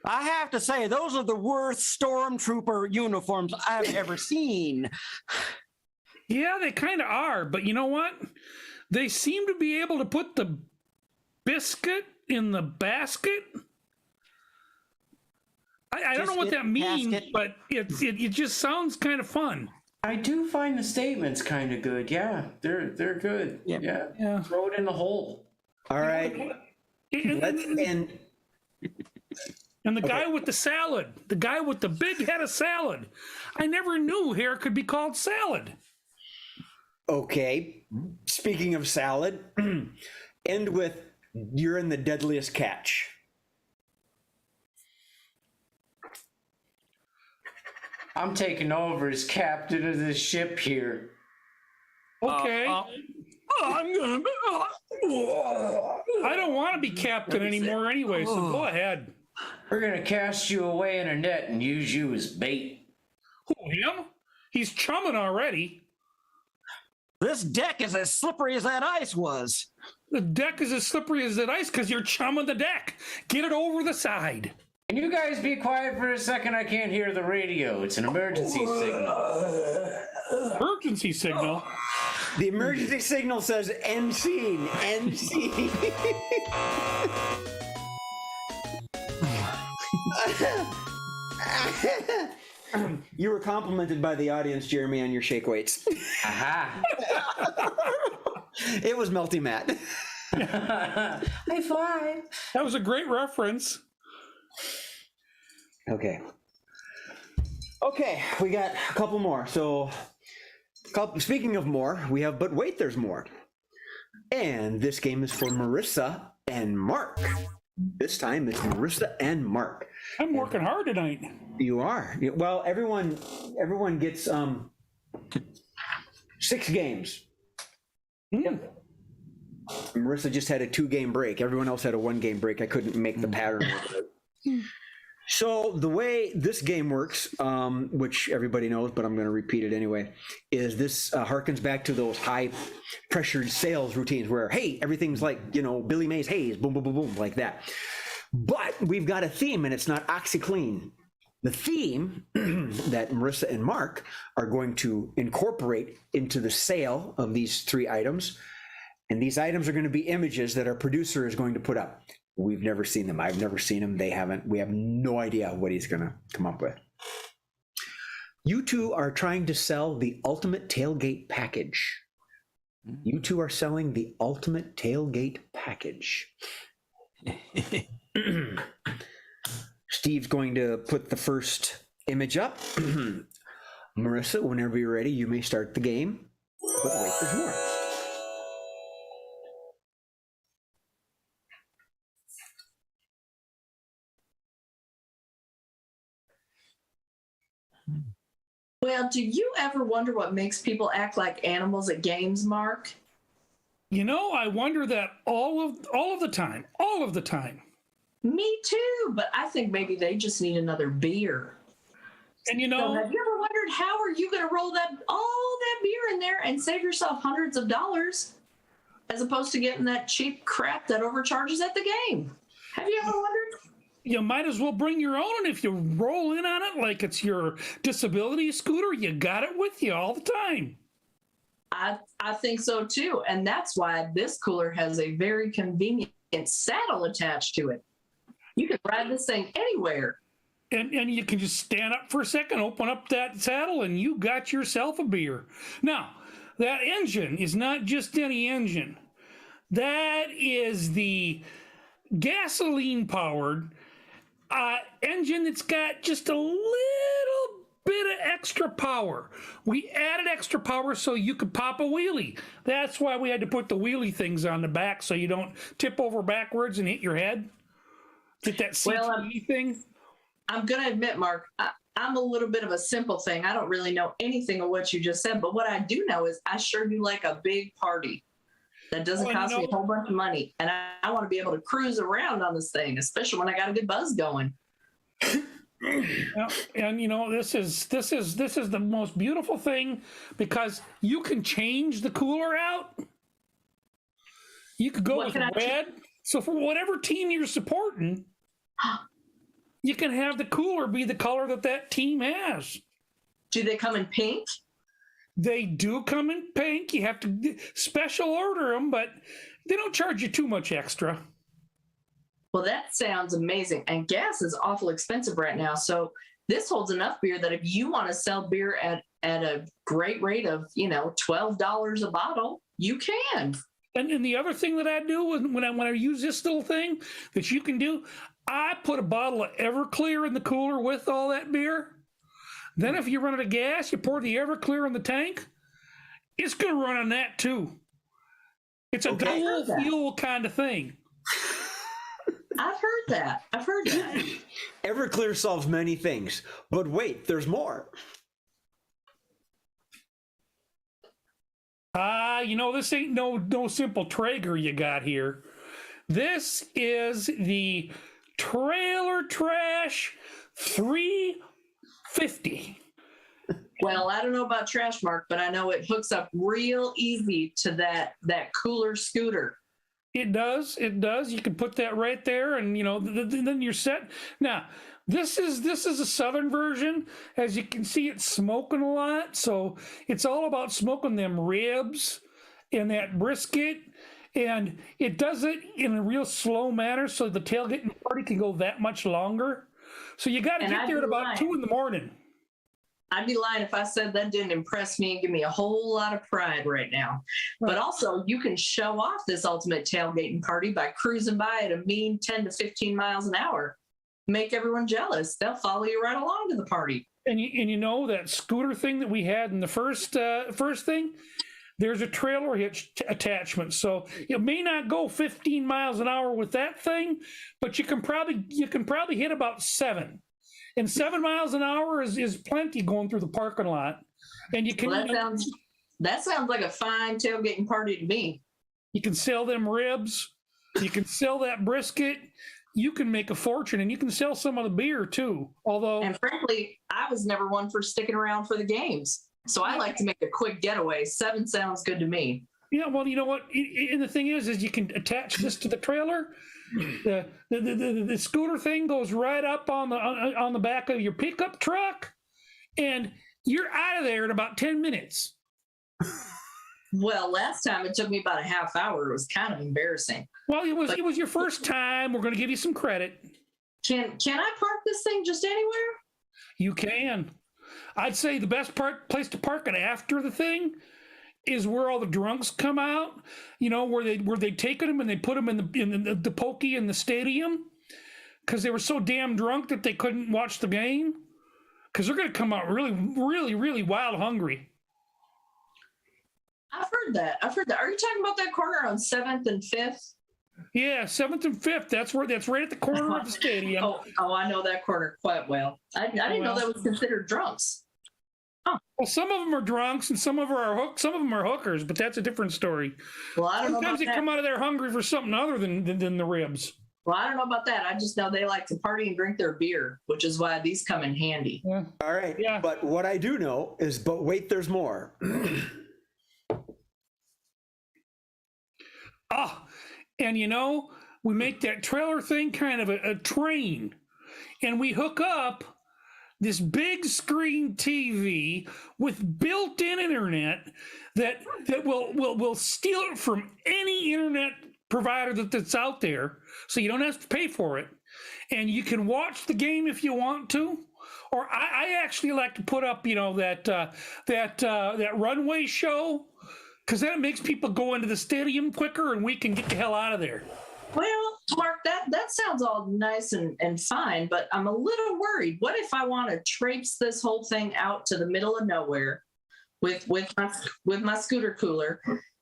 I have to say, those are the worst stormtrooper uniforms I've ever seen. Yeah, they kind of are. But you know what? They seem to be able to put the biscuit in the basket. I don't know what that means, but it just sounds kind of fun. I do find the statements kind of good. Yeah, they're good. Yeah. Throw it in the hole. All right. And the guy with the salad, the guy with the big head of salad. I never knew hair could be called salad. Okay. Speaking of salad, end with you're in the deadliest catch. I'm taking over as captain of this ship here. Okay. I'm gonna. I don't want to be captain anymore anyway, so go ahead. We're gonna cast you away in a net and use you as bait. Who, him? He's chumming already. This deck is as slippery as that ice was. The deck is as slippery as that ice because you're chumming the deck. Get it over the side. Can you guys be quiet for a second? I can't hear the radio. It's an emergency signal. Emergency signal? The emergency signal says end scene. End scene. You were complimented by the audience, Jeremy, on your shake weights. Aha. It was Melty Matt. High five. That was a great reference. Okay. Okay, we got a couple more. So, speaking of more, we have But Wait, There's More. And this game is for Marissa and Mark. This time it's Marissa and Mark. I'm working hard tonight. You are. Well, everyone gets 6 games. Yep. Marissa just had a 2-game break. Everyone else had a 1-game break. I couldn't make the pattern. So the way this game works, which everybody knows, but I'm going to repeat it anyway, is this harkens back to those high pressured sales routines where, hey, everything's like, you know, Billy Mays Hayes, boom, boom, boom, boom, like that. But we've got a theme, and it's not OxyClean. The theme that Marissa and Mark are going to incorporate into the sale of these 3 items, and these items are going to be images that our producer is going to put up. We've never seen them. I've never seen them. They haven't. We have no idea what he's going to come up with. You two are trying to sell the ultimate tailgate package. You two are selling the ultimate tailgate package. Steve's going to put the first image up. Marissa, whenever you're ready, you may start the game. But wait, there's more. Well, do you ever wonder what makes people act like animals at games, Mark? You know, I wonder that all of the time, all of the time. Me too, but I think maybe they just need another beer. And you So know, have you ever wondered how are you going to roll all that beer in there and save yourself hundreds of dollars as opposed to getting that cheap crap that overcharges at the game? Have you ever wondered? you might as well bring your own, and if you roll in on it like it's your disability scooter, you got it with you all the time. I think so too, and that's why this cooler has a very convenient saddle attached to it. You can ride this thing anywhere. And you can just stand up for a second, open up that saddle, and you got yourself a beer. Now, that engine is not just any engine. That is the gasoline-powered engine that's got just a little bit of extra power. We added extra power so you could pop a wheelie. That's why we had to put the wheelie things on the back so you don't tip over backwards and hit your head. Get that CTE thing. I'm going to admit, Mark, I'm a little bit of a simple thing. I don't really know anything of what you just said, but what I do know is I sure do like a big party that doesn't cost me a whole bunch of money. And I want to be able to cruise around on this thing, especially when I got a good buzz going. And you know, this is the most beautiful thing because you can change the cooler out. You could go with red. So for whatever team you're supporting, you can have the cooler be the color that team has. Do they come in pink? They do come in pink. You have to special order them, but they don't charge you too much extra. Well, that sounds amazing. And gas is awful expensive right now. So this holds enough beer that if you want to sell beer at a great rate of, $12 a bottle, you can. And the other thing that I do when I use this little thing that you can do, I put a bottle of Everclear in the cooler with all that beer. Then if you run out of gas, you pour the Everclear in the tank. It's going to run on that too. It's a dual fuel kind of thing. I've heard that. Everclear solves many things, but wait, there's more. This ain't no simple Traeger you got here. This is the Trailer Trash 350. Well, I don't know about Trash, Mark, but I know it hooks up real easy to that cooler scooter. It does. You can put that right there, and then you're set. Now, this is a southern version. As you can see, it's smoking a lot, so it's all about smoking them ribs and that brisket, and it does it in a real slow manner, so the tailgating party can go that much longer. So you got to get there at about 2 a.m. I'd be lying if I said that didn't impress me and give me a whole lot of pride right now. Right. But also, you can show off this ultimate tailgating party by cruising by at a mean 10 to 15 miles an hour. Make everyone jealous. They'll follow you right along to the party. And you know that scooter thing that we had in the first thing? There's a trailer hitch attachment. So it may not go 15 miles an hour with that thing, but you can probably hit about 7. And 7 miles an hour is plenty going through the parking lot. And you can. Well, that sounds like a fine tailgating party to me. You can sell them ribs. You can sell that brisket. you can make a fortune, and you can sell some of the beer too. Although, And frankly, I was never one for sticking around for the games. So I like to make a quick getaway. 7 sounds good to me. yeah, well, you know what? And the thing is you can attach this to the trailer. The scooter thing goes right up on the back of your pickup truck, and you're out of there in about 10 minutes. Well, last time it took me about a half hour. It was kind of embarrassing. Well, it was your first time. We're going to give you some credit. Can I park this thing just anywhere? You can. I'd say the best place to park it after the thing is where all the drunks come out. You know, where they taken them and they put them in the pokey in the stadium because they were so damn drunk that they couldn't watch the game. Because they're going to come out really, really, really wild hungry. I've heard that. Are you talking about that corner on 7th and 5th? Yeah, 7th and 5th. That's right at the corner of the stadium. Oh, I know that corner quite well. I didn't know that was considered drunks. Well, some of them are drunks and some of them are hookers, but that's a different story. Well, I don't know Sometimes about they that. come out of there hungry for something other than the ribs. Well, I don't know about that. I just know they like to party and drink their beer, which is why these come in handy. Yeah. All right. Yeah. But what I do know is, but wait, there's more. And you know, we make that trailer thing kind of a train, and we hook up this big screen TV with built-in internet that will steal it from any internet provider that's out there, so you don't have to pay for it, and you can watch the game if you want to. Or I actually like to put up, you know, that runway show, because then it makes people go into the stadium quicker, and we can get the hell out of there. Well, Mark, that sounds all nice and fine, but I'm a little worried. What if I want to traipse this whole thing out to the middle of nowhere with my scooter cooler,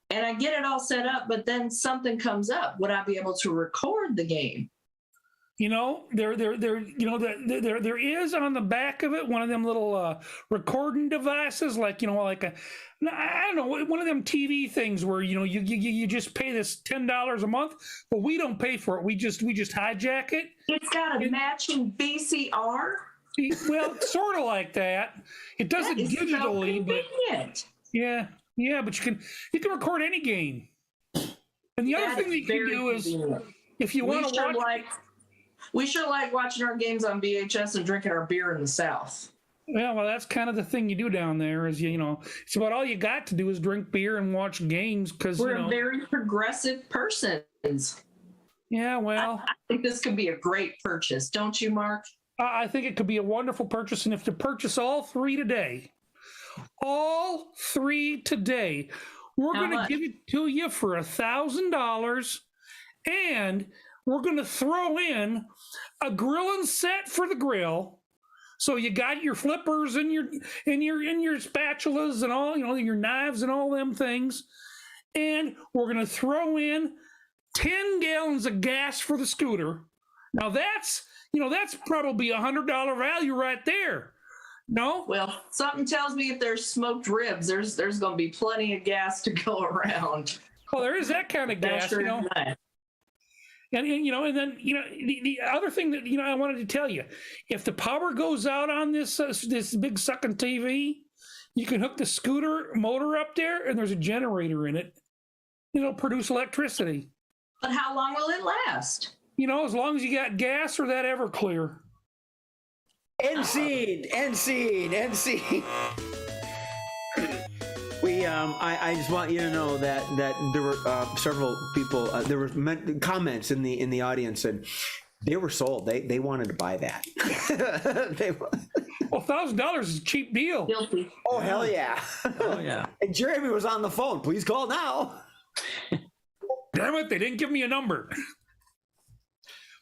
and I get it all set up, but then something comes up? Would I be able to record the game? You know, there is on the back of it one of them little recording devices, like, you know, like I don't know, one of them TV things where, you know, you just pay this $10 a month, but we don't pay for it. We just hijack it. It's got a matching VCR. Well, sort of like that. It does it digitally, but yeah, but you can record any game. And the other thing that you can do is, if you want to watch. We sure like watching our games on VHS and drinking our beer in the South. Yeah, well, that's kind of the thing you do down there is, you know, it's about all you got to do is drink beer and watch games because, we're very progressive persons. Yeah, well. I think this could be a great purchase. Don't you, Mark? I think it could be a wonderful purchase. And if you purchase all three today, we're going to give it to you for $1,000, and we're going to throw in a grilling set for the grill. So you got your flippers and your spatulas and all, you know, your knives and all them things. And we're going to throw in 10 gallons of gas for the scooter. Now that's probably $100 value right there. No? Well, something tells me if there's smoked ribs, there's going to be plenty of gas to go around. Well, there is that kind of gas, you know. And you know, and then, you know, the other thing that, you know, I wanted to tell you, if the power goes out on this big sucking TV, you can hook the scooter motor up there, and there's a generator in it. It'll produce electricity. But how long will it last? You know, as long as you got gas or that Everclear. End scene. I just want you to know that there were several people. There were comments in the audience, and they were sold. They wanted to buy that. Well, $1,000 is a cheap deal. Guilty. Oh hell yeah! Oh yeah. And Jeremy was on the phone. Please call now. Damn it! They didn't give me a number.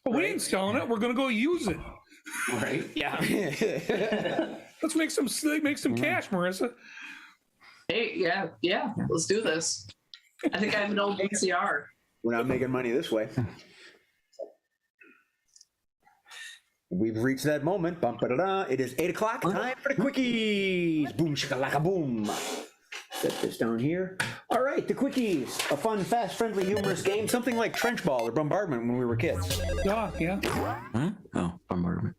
Well, we ain't selling it. We're gonna go use it. Right? Yeah. Let's make some cash, Marissa. Hey, yeah, let's do this. I think I have an old VCR. We're not making money this way. We've reached that moment. Bum, ba-da-da. It is 8 o'clock. Time for the quickies. Boom, shakalaka, boom. Set this down here. All right. right, the quickies. A fun, fast, friendly, humorous game. Something like trench ball or bombardment when we were kids. Yeah. Huh? Oh, bombardment.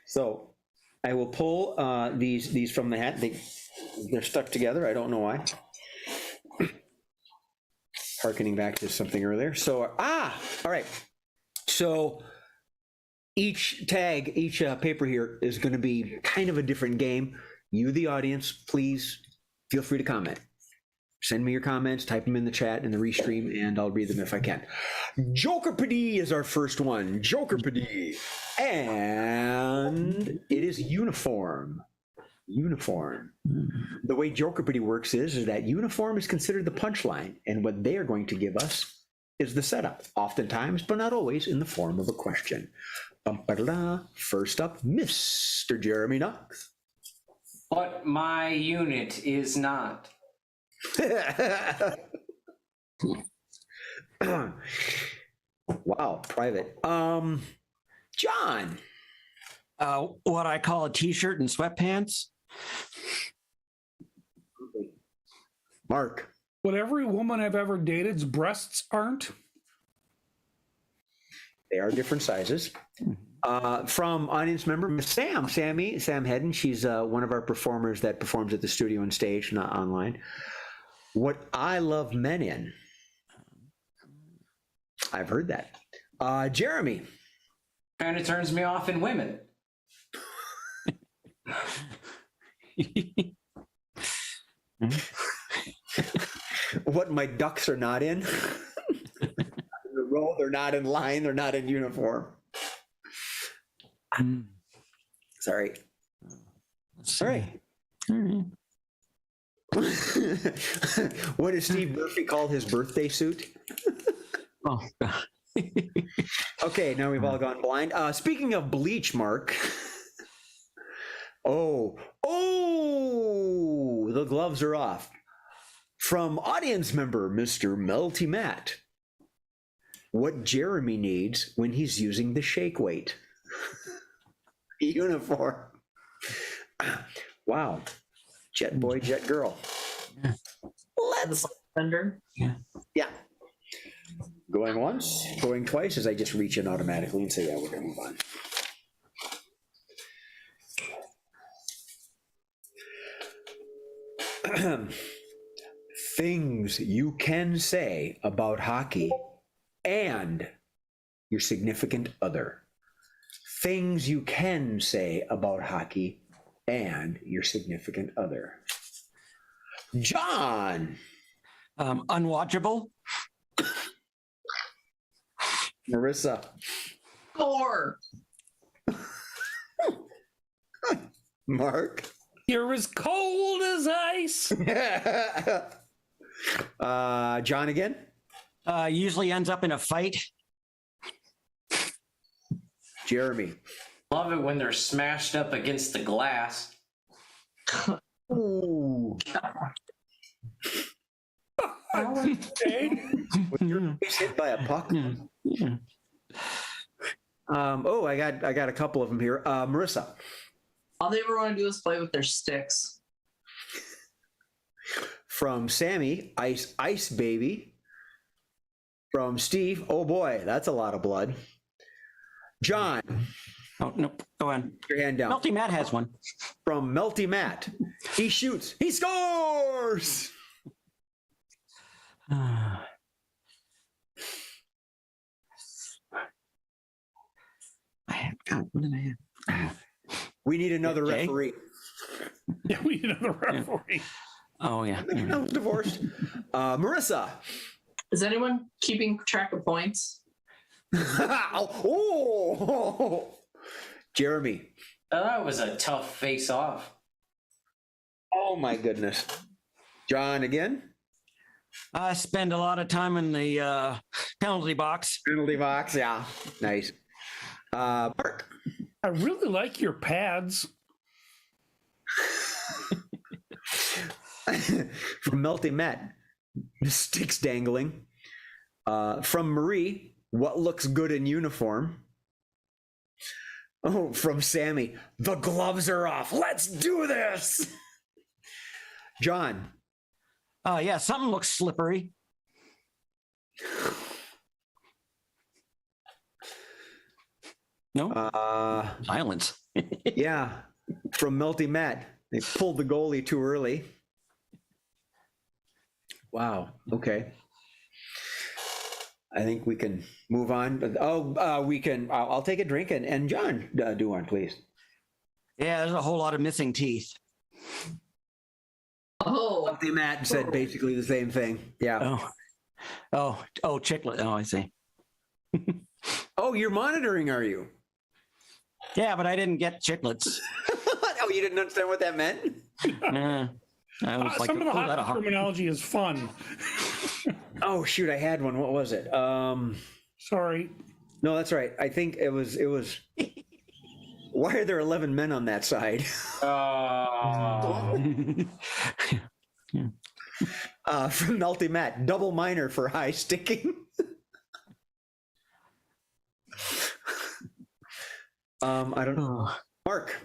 So I will pull these from the hat. They're stuck together. I don't know why. Harkening back to something earlier. So, all right. So each tag, each paper here is going to be kind of a different game. You, the audience, please feel free to comment. Send me your comments, type them in the chat in the restream, and I'll read them if I can. Jokerpedy is our first one. Jokerpedy. And it is uniform. Uniform. The way Jokerpedy works is that uniform is considered the punchline, and what they are going to give us is the setup, oftentimes, but not always, in the form of a question. First up, Mr. Jeremy Knox. But my unit is not. Wow, private. John. What I call a t-shirt and sweatpants. Mark. What every woman I've ever dated's breasts aren't. They are different sizes. From audience member Sam Hedden. She's one of our performers that performs at the studio and stage, not online. What I love men in. I've heard that. Jeremy. Kind of turns me off in women. What my ducks are not in. In the row, they're not in line, they're not in uniform. Sorry. Sorry. What does Steve Murphy call his birthday suit? Oh, Okay, now we've all gone blind. Speaking of bleach, Mark. Oh, the gloves are off. From audience member Mr. Melty Matt. What Jeremy needs when he's using the shake weight. Uniform. Wow. Jet boy, jet girl. Yeah. Let's. Thunder. Yeah. Going once, going twice, as I just reach in automatically and say, yeah, we're going to move on. Things you can say about hockey and your significant other. Things you can say about hockey and your significant other. John. Unwatchable. Marissa. Four. Mark. You're as cold as ice. John again. Usually ends up in a fight. Jeremy. Love it when they're smashed up against the glass. Ooh. Okay. He's hit by a puck. Yeah. I got a couple of them here. Marissa. All they ever want to do is play with their sticks. From Sammy, ice baby. From Steve, oh boy, that's a lot of blood. John. Oh, no, go on. Your hand down. Melty Matt has one. From Melty Matt, he shoots, he scores. I have, God, what did I have? We need another Okay. referee. Yeah, we need another referee. Oh, yeah. I was divorced. Marissa. Is anyone keeping track of points? Oh. Jeremy. That was a tough face-off. Oh my goodness. John again. I spend a lot of time in the penalty box. Penalty box, yeah. Nice. Mark. I really like your pads. From Melty Matt, sticks dangling. From Marie, what looks good in uniform? Oh, from Sammy, the gloves are off. Let's do this. John. Yeah, something looks slippery. No? Silence. Yeah, from Melty Matt. They pulled the goalie too early. Wow. Okay. I think we can move on. We can. I'll take a drink and John, do one, please. Yeah, there's a whole lot of missing teeth. Oh, Melty Matt said basically the same thing. Yeah. Oh, chiclet. Oh, I see. Oh, you're monitoring, are you? Yeah, but I didn't get chiclets. Oh, you didn't understand what that meant? I was like, some of the that hockey terminology is fun. Oh shoot, I had one. What was it? Sorry. No, that's right. I think it was. Why are there 11 men on that side? From Melty Matt, double minor for high sticking. I don't know. Mark.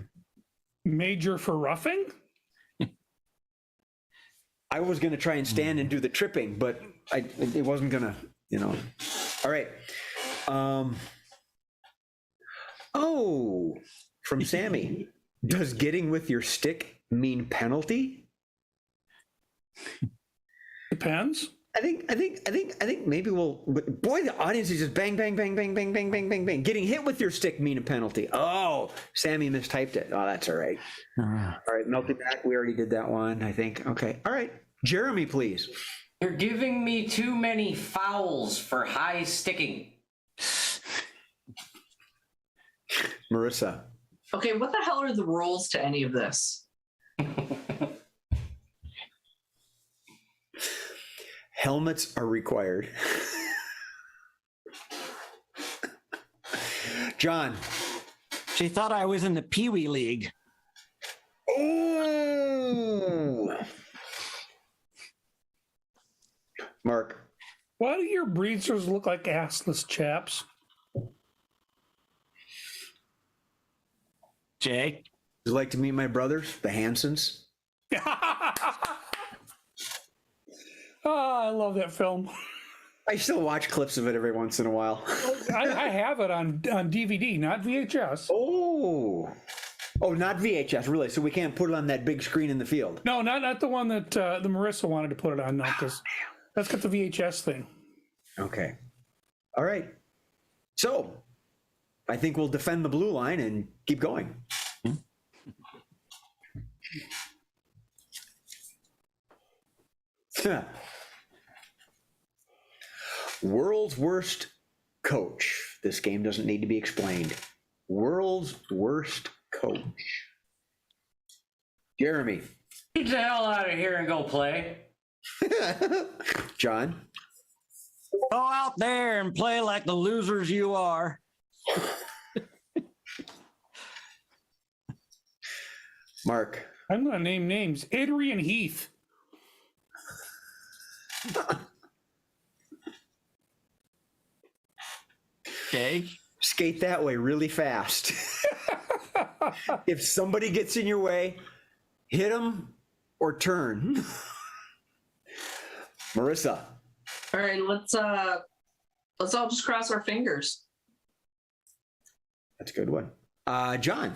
Major for roughing? I was going to try and stand and do the tripping, but it wasn't going to, All right. From Sammy. Does getting with your stick mean penalty? Depends. I think maybe boy, the audience is just bang, bang, bang, bang, bang, bang, bang, bang, bang. Getting hit with your stick mean a penalty. Oh, Sammy mistyped it. Oh, that's all right. All right, Melty Matt, we already did that one, I think. Okay. All right. Jeremy, please. You're giving me too many fouls for high sticking. Marissa. okay. What the hell are the rules to any of this? Helmets are required. John. She thought I was in the Pee Wee League. Ooh. Mark. Why do your breeders look like assless chaps? Jay? Would you like to meet my brothers, the Hansons? Oh, I love that film. I still watch clips of it every once in a while. I have it on DVD, not VHS. Oh, not VHS, really? So we can't put it on that big screen in the field? No, not the one that the Marissa wanted to put it on. Not this. That's got the VHS thing. Okay. All right. So I think we'll defend the blue line and keep going. World's worst coach. This game doesn't need to be explained. World's worst coach. Jeremy. Get the hell out of here and go play. John. Go out there and play like the losers you are. Mark. I'm going to name names. Adrian Heath. Okay. Skate that way really fast. If somebody gets in your way, hit them or turn. Marissa. All right, let's all just cross our fingers. That's a good one. John.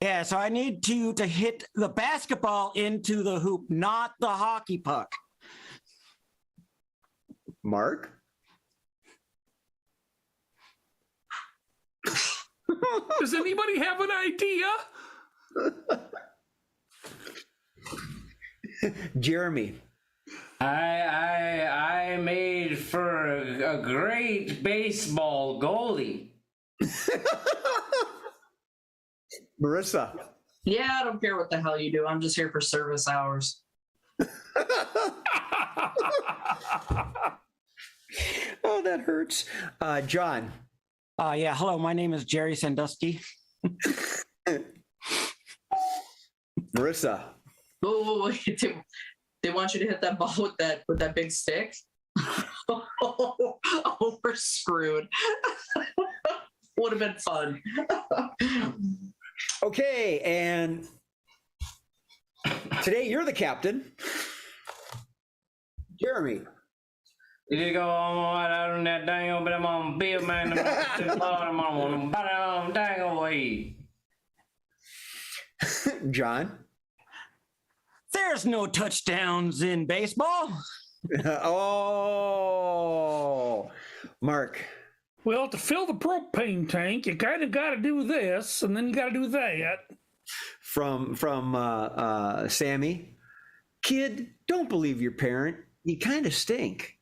Yeah, so I need you to hit the basketball into the hoop, not the hockey puck. Mark. Does anybody have an idea? Jeremy. I made for a great baseball goalie. Marissa. Yeah, I don't care what the hell you do. I'm just here for service hours. Oh, that hurts. John. Yeah, hello, my name is Jerry Sandusky. Marissa. Oh, they want you to hit that ball with that big stick. Oh, we're screwed. Would have been fun. Okay, and Today, you're the captain. Jeremy. You just go on that dang old bit of bill, man. Dang away. John. There's no touchdowns in baseball. Oh, Mark. Well, to fill the propane tank, you kind of got to do this, and then you got to do that. From Sammy. Kid, don't believe your parent. You kind of stink.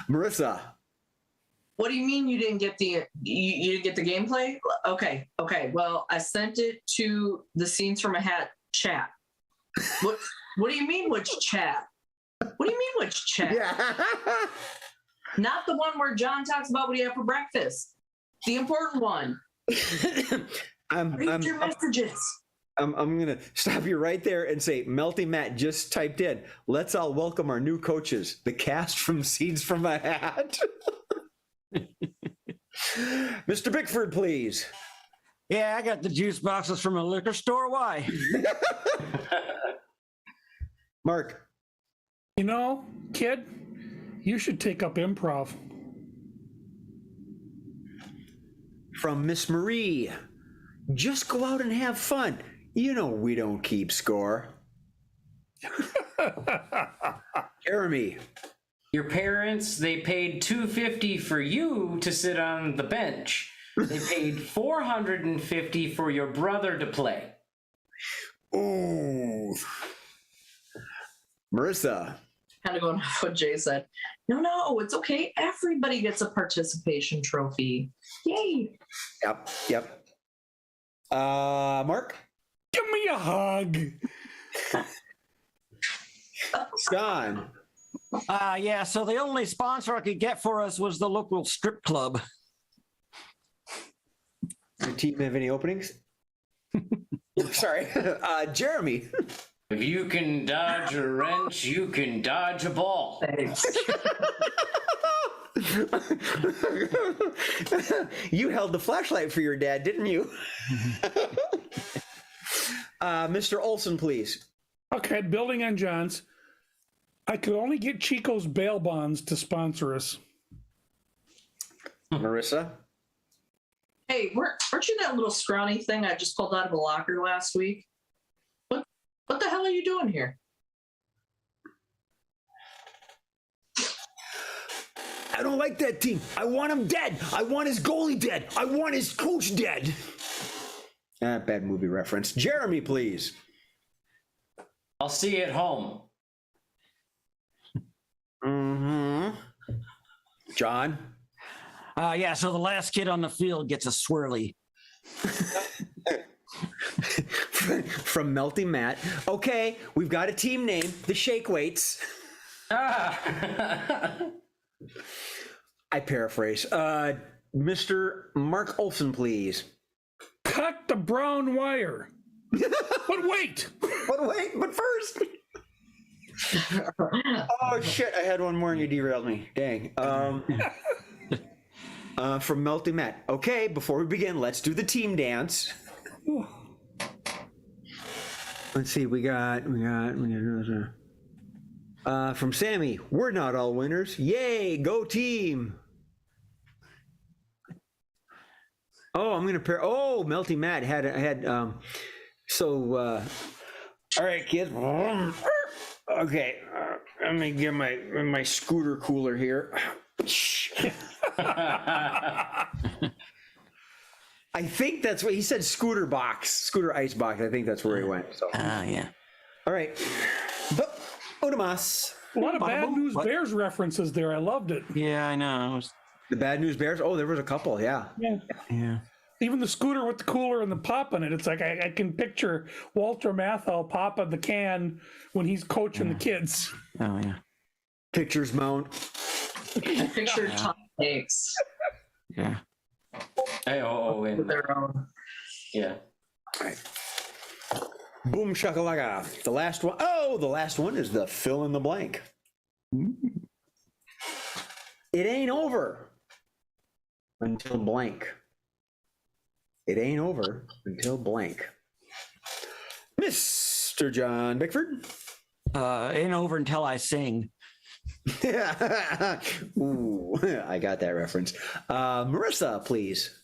Marissa. What do you mean you didn't get the you didn't get the gameplay? Okay. Well, I sent it to the Scenes from a Hat chat. What do you mean which chat? What do you mean which chat? Yeah. Not the one where John talks about what he had for breakfast. The important one. Read your messages. I'm going to stop you right there and say, Melty Matt just typed in, let's all welcome our new coaches, the cast from Scenes from a Hat. Mr. Bickford, please. Yeah, I got the juice boxes from a liquor store. Why? Mark. You know, kid, you should take up improv. From Miss Marie. Just go out and have fun. You know we don't keep score. Jeremy. Your parents, they paid $250 for you to sit on the bench. They paid $450 for your brother to play. Ooh. Marissa. Kind of going off what Jay said. No, it's okay. Everybody gets a participation trophy. Yay. Yep. Mark. Give me a hug. John. Yeah, so the only sponsor I could get for us was the local strip club. Does your team have any openings? Sorry. Jeremy. If you can dodge a wrench, you can dodge a ball. Thanks. You held the flashlight for your dad, didn't you? Mr. Olson, please. Okay, building on John's. I could only get Chico's bail bonds to sponsor us. Marissa. Hey, aren't you that little scrawny thing I just pulled out of a locker last week? What the hell are you doing here? I don't like that team. I want him dead. I want his goalie dead. I want his coach dead. Bad movie reference. Jeremy, please. I'll see you at home. Mm-hmm. John. Yeah, so the last kid on the field gets a swirly. From Melty Matt. Okay, we've got a team name, the Shake Weights. I paraphrase. Mr. Mark Olson, please. Cut the brown wire. But wait. But first. Oh, shit, I had one more and you derailed me. Dang. From Melty Matt. Okay, before we begin, let's do the team dance. Let's see, we got from Sammy, we're not all winners. Yay, go team. Oh, I'm gonna pair. Oh, Melty Matt had all right, kids. Okay, let me get my scooter cooler here. I think that's what he said. Scooter ice box. I think that's where he went. So. Yeah. All right. Odamas. A lot of Bad News Bears references there. I loved it. Yeah, I know. The Bad News Bears. Oh, there was a couple. Yeah. Yeah. Even the scooter with the cooler and the pop in it. It's like I can picture Walter Matthau popping the can when he's coaching the kids. Oh, yeah. Pictures mount. Picture Tom Hanks. Yeah. Hey, With their own. Yeah. All right. Boom shakalaka. The last one. Oh, the last one is the fill in the blank. It ain't over until blank. It ain't over until blank. Mr. John Bickford. Ain't over until I sing. Ooh, I got that reference. Marissa, please.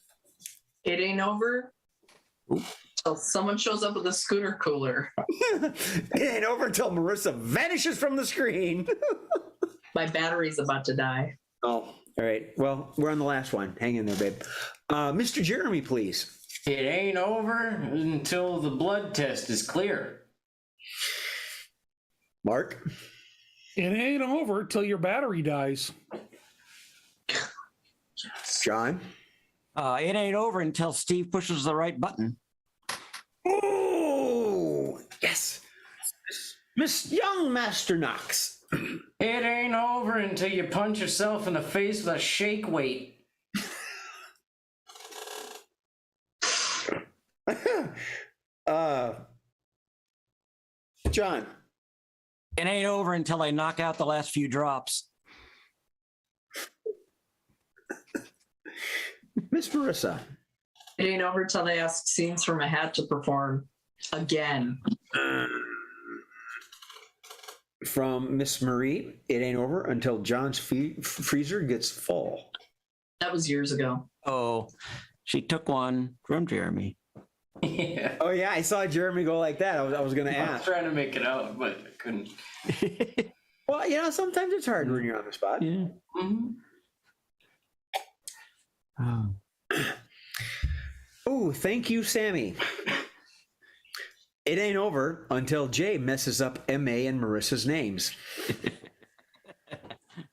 It ain't over till someone shows up with a scooter cooler. It ain't over until Marissa vanishes from the screen. My battery's about to die. Oh, all right. Well, we're on the last one. Hang in there, babe. Mr. Jeremy, please. It ain't over until the blood test is clear. Mark. It ain't over till your battery dies. John. It ain't over until Steve pushes the right button. Oh, yes. Miss Young Master Knox. It ain't over until you punch yourself in the face with a shake weight. John. It ain't over until I knock out the last few drops. Miss Marissa. It ain't over till they ask Scenes from a Hat to perform again. From Miss Marie, it ain't over until John's freezer gets full. That was years ago. Oh, she took one from Jeremy. Yeah. Oh yeah, I saw Jeremy go like that. I was going to I was ask. trying to make it out, but I couldn't. Well, you know, sometimes it's hard when you're on the spot. Yeah. Mm-hmm. Oh. Oh, thank you, Sammy. It ain't over until Jay messes up M.A. and Marissa's names.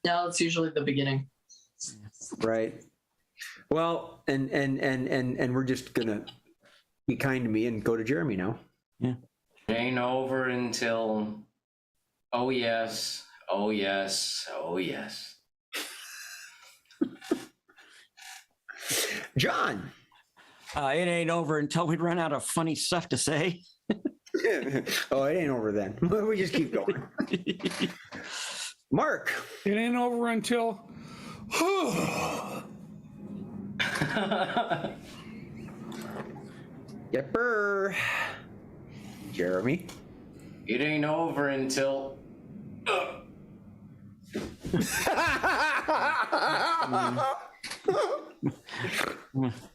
No, it's usually the beginning. Right. Well, and we're just gonna be kind to me and go to Jeremy now. Yeah. It ain't over until, oh yes, oh yes, oh yes. John. It ain't over until we run out of funny stuff to say. Oh, it ain't over then. We just keep going. Mark. It ain't over until. Yepper. Jeremy. It ain't over until.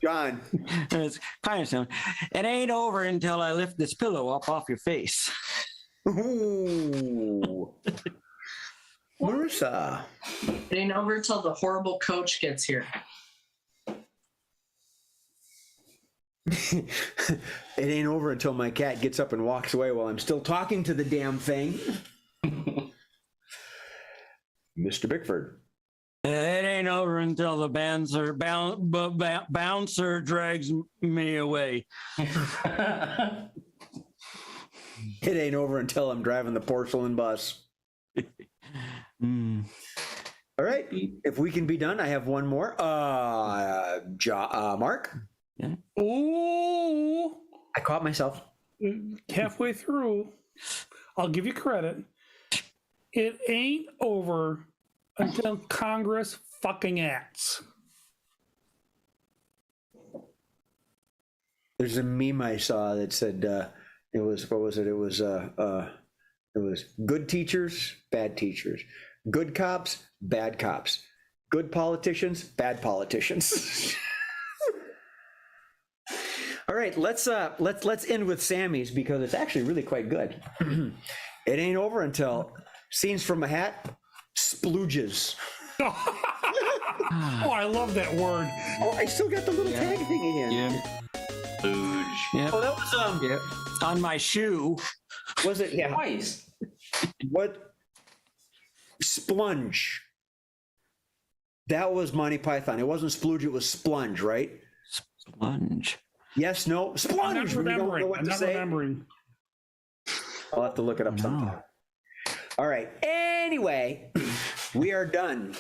John. It's kind of soon. It ain't over until I lift this pillow up off your face. Ooh. Marissa. It ain't over till the horrible coach gets here. It ain't over until my cat gets up and walks away while I'm still talking to the damn thing. Mr. Bickford. It ain't over until the bouncer drags me away. It ain't over until I'm driving the porcelain bus. Mm. All right. If we can be done, I have one more. Mark? Ooh, I caught myself. halfway through. I'll give you credit. It ain't over until Congress fucking acts. There's a meme I saw that said it was, what was it? It was good teachers, bad teachers, good cops, bad cops, good politicians, bad politicians. All right, let's end with Sammy's because it's actually really quite good. It ain't over until Scenes from a Hat splooges. Oh, I love that word. Oh, I still got the little tag thing again. Yeah. Luge. Yeah. Oh, that was Yeah. On my shoe. was it? Yeah. Twice. What? Splunge. That was Monty Python. It wasn't splooge, it was splunge, right? Sponge. Yes, no, I'm splunge. not When you don't know remembering. what I'm to not say. remembering. I'll have to look it up sometime. All right. Anyway, we are done.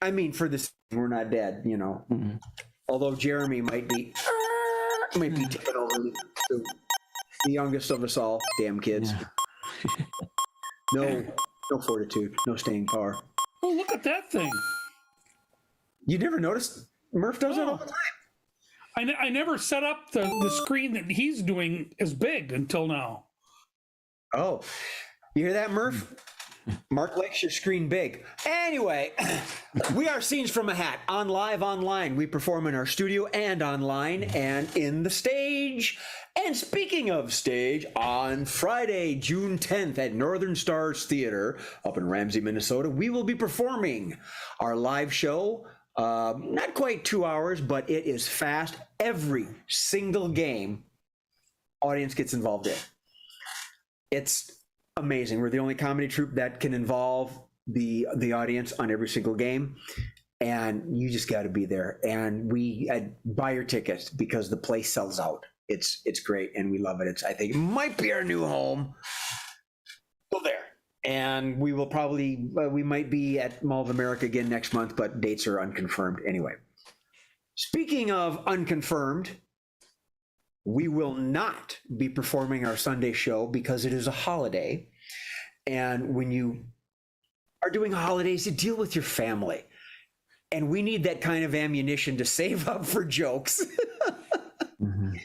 I mean, for this, we're not dead, you know. Mm-hmm. Although Jeremy might be tipping over to the youngest of us all. Damn kids. Yeah. No fortitude, no staying power. Oh, look at that thing. You never noticed? Murph does that all the time. I never set up the screen that he's doing as big until now. Oh, you hear that, Murph? Mark likes your screen big. Anyway, we are Scenes from a Hat on live online. We perform in our studio and online and in the stage. And speaking of stage, on Friday, June 10th at Northern Stars Theater up in Ramsey, Minnesota, we will be performing our live show. Not quite 2 hours, but it is fast. Every single game, audience gets involved in. It's amazing. We're the only comedy troupe that can involve the audience on every single game, and you just got to be there. And buy your tickets because the place sells out. It's great, and we love it. I think it might be our new home. Go there, and we will probably we might be at Mall of America again next month, but dates are unconfirmed. Anyway, speaking of unconfirmed, we will not be performing our Sunday show because it is a holiday. And when you are doing holidays, you deal with your family. And we need that kind of ammunition to save up for jokes.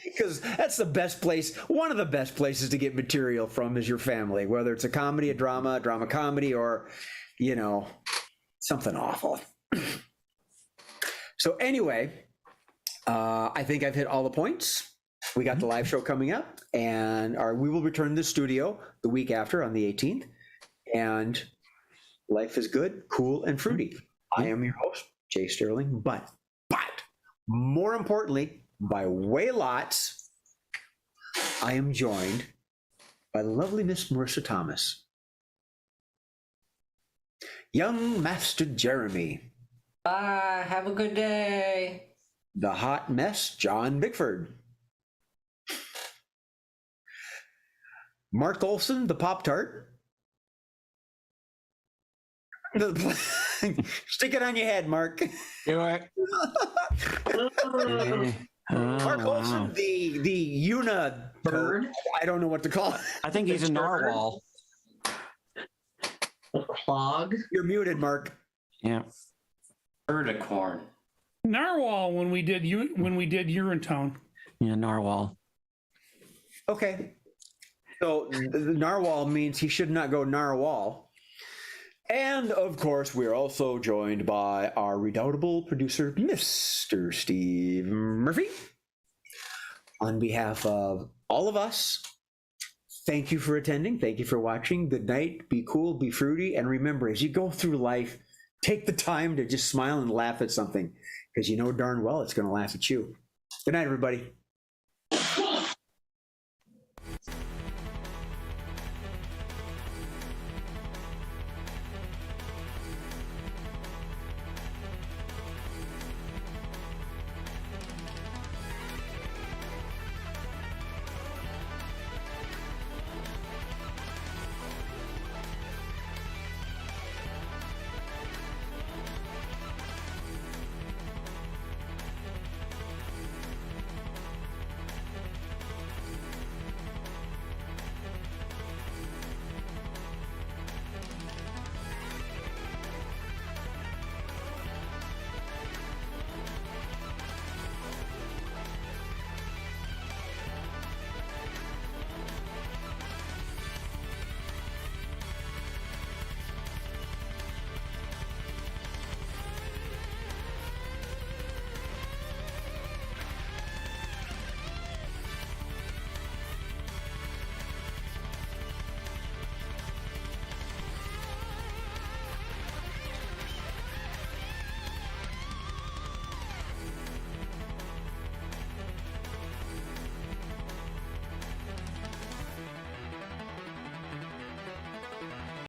Because that's the best place, one of the best places to get material from is your family, whether it's a comedy, a drama comedy, or, something awful. So anyway, I think I've hit all the points. We got the live show coming up, and we will return to the studio the week after on the 18th. And life is good, cool, and fruity. I am your host, Jay Sterling, but more importantly, by way lots, I am joined by the lovely Miss Marissa Thomas, young Master Jeremy. Bye. Have a good day. The hot mess, John Bickford. Mark Olson, the Pop-Tart. Stick it on your head, Mark. Do it. Mark Olson, the Una Bird? I don't know what to call it. I think he's a narwhal. A clog? You're muted, Mark. Yeah. Birdicorn. Narwhal when we did Urinetown. Yeah, narwhal. Okay. So the narwhal means he should not go narwhal. And of course, we're also joined by our redoubtable producer, Mr. Steve Murphy. On behalf of all of us, thank you for attending. Thank you for watching. Good night. Be cool, be fruity. And remember, as you go through life, take the time to just smile and laugh at something, because you know darn well it's going to laugh at you. Good night, everybody.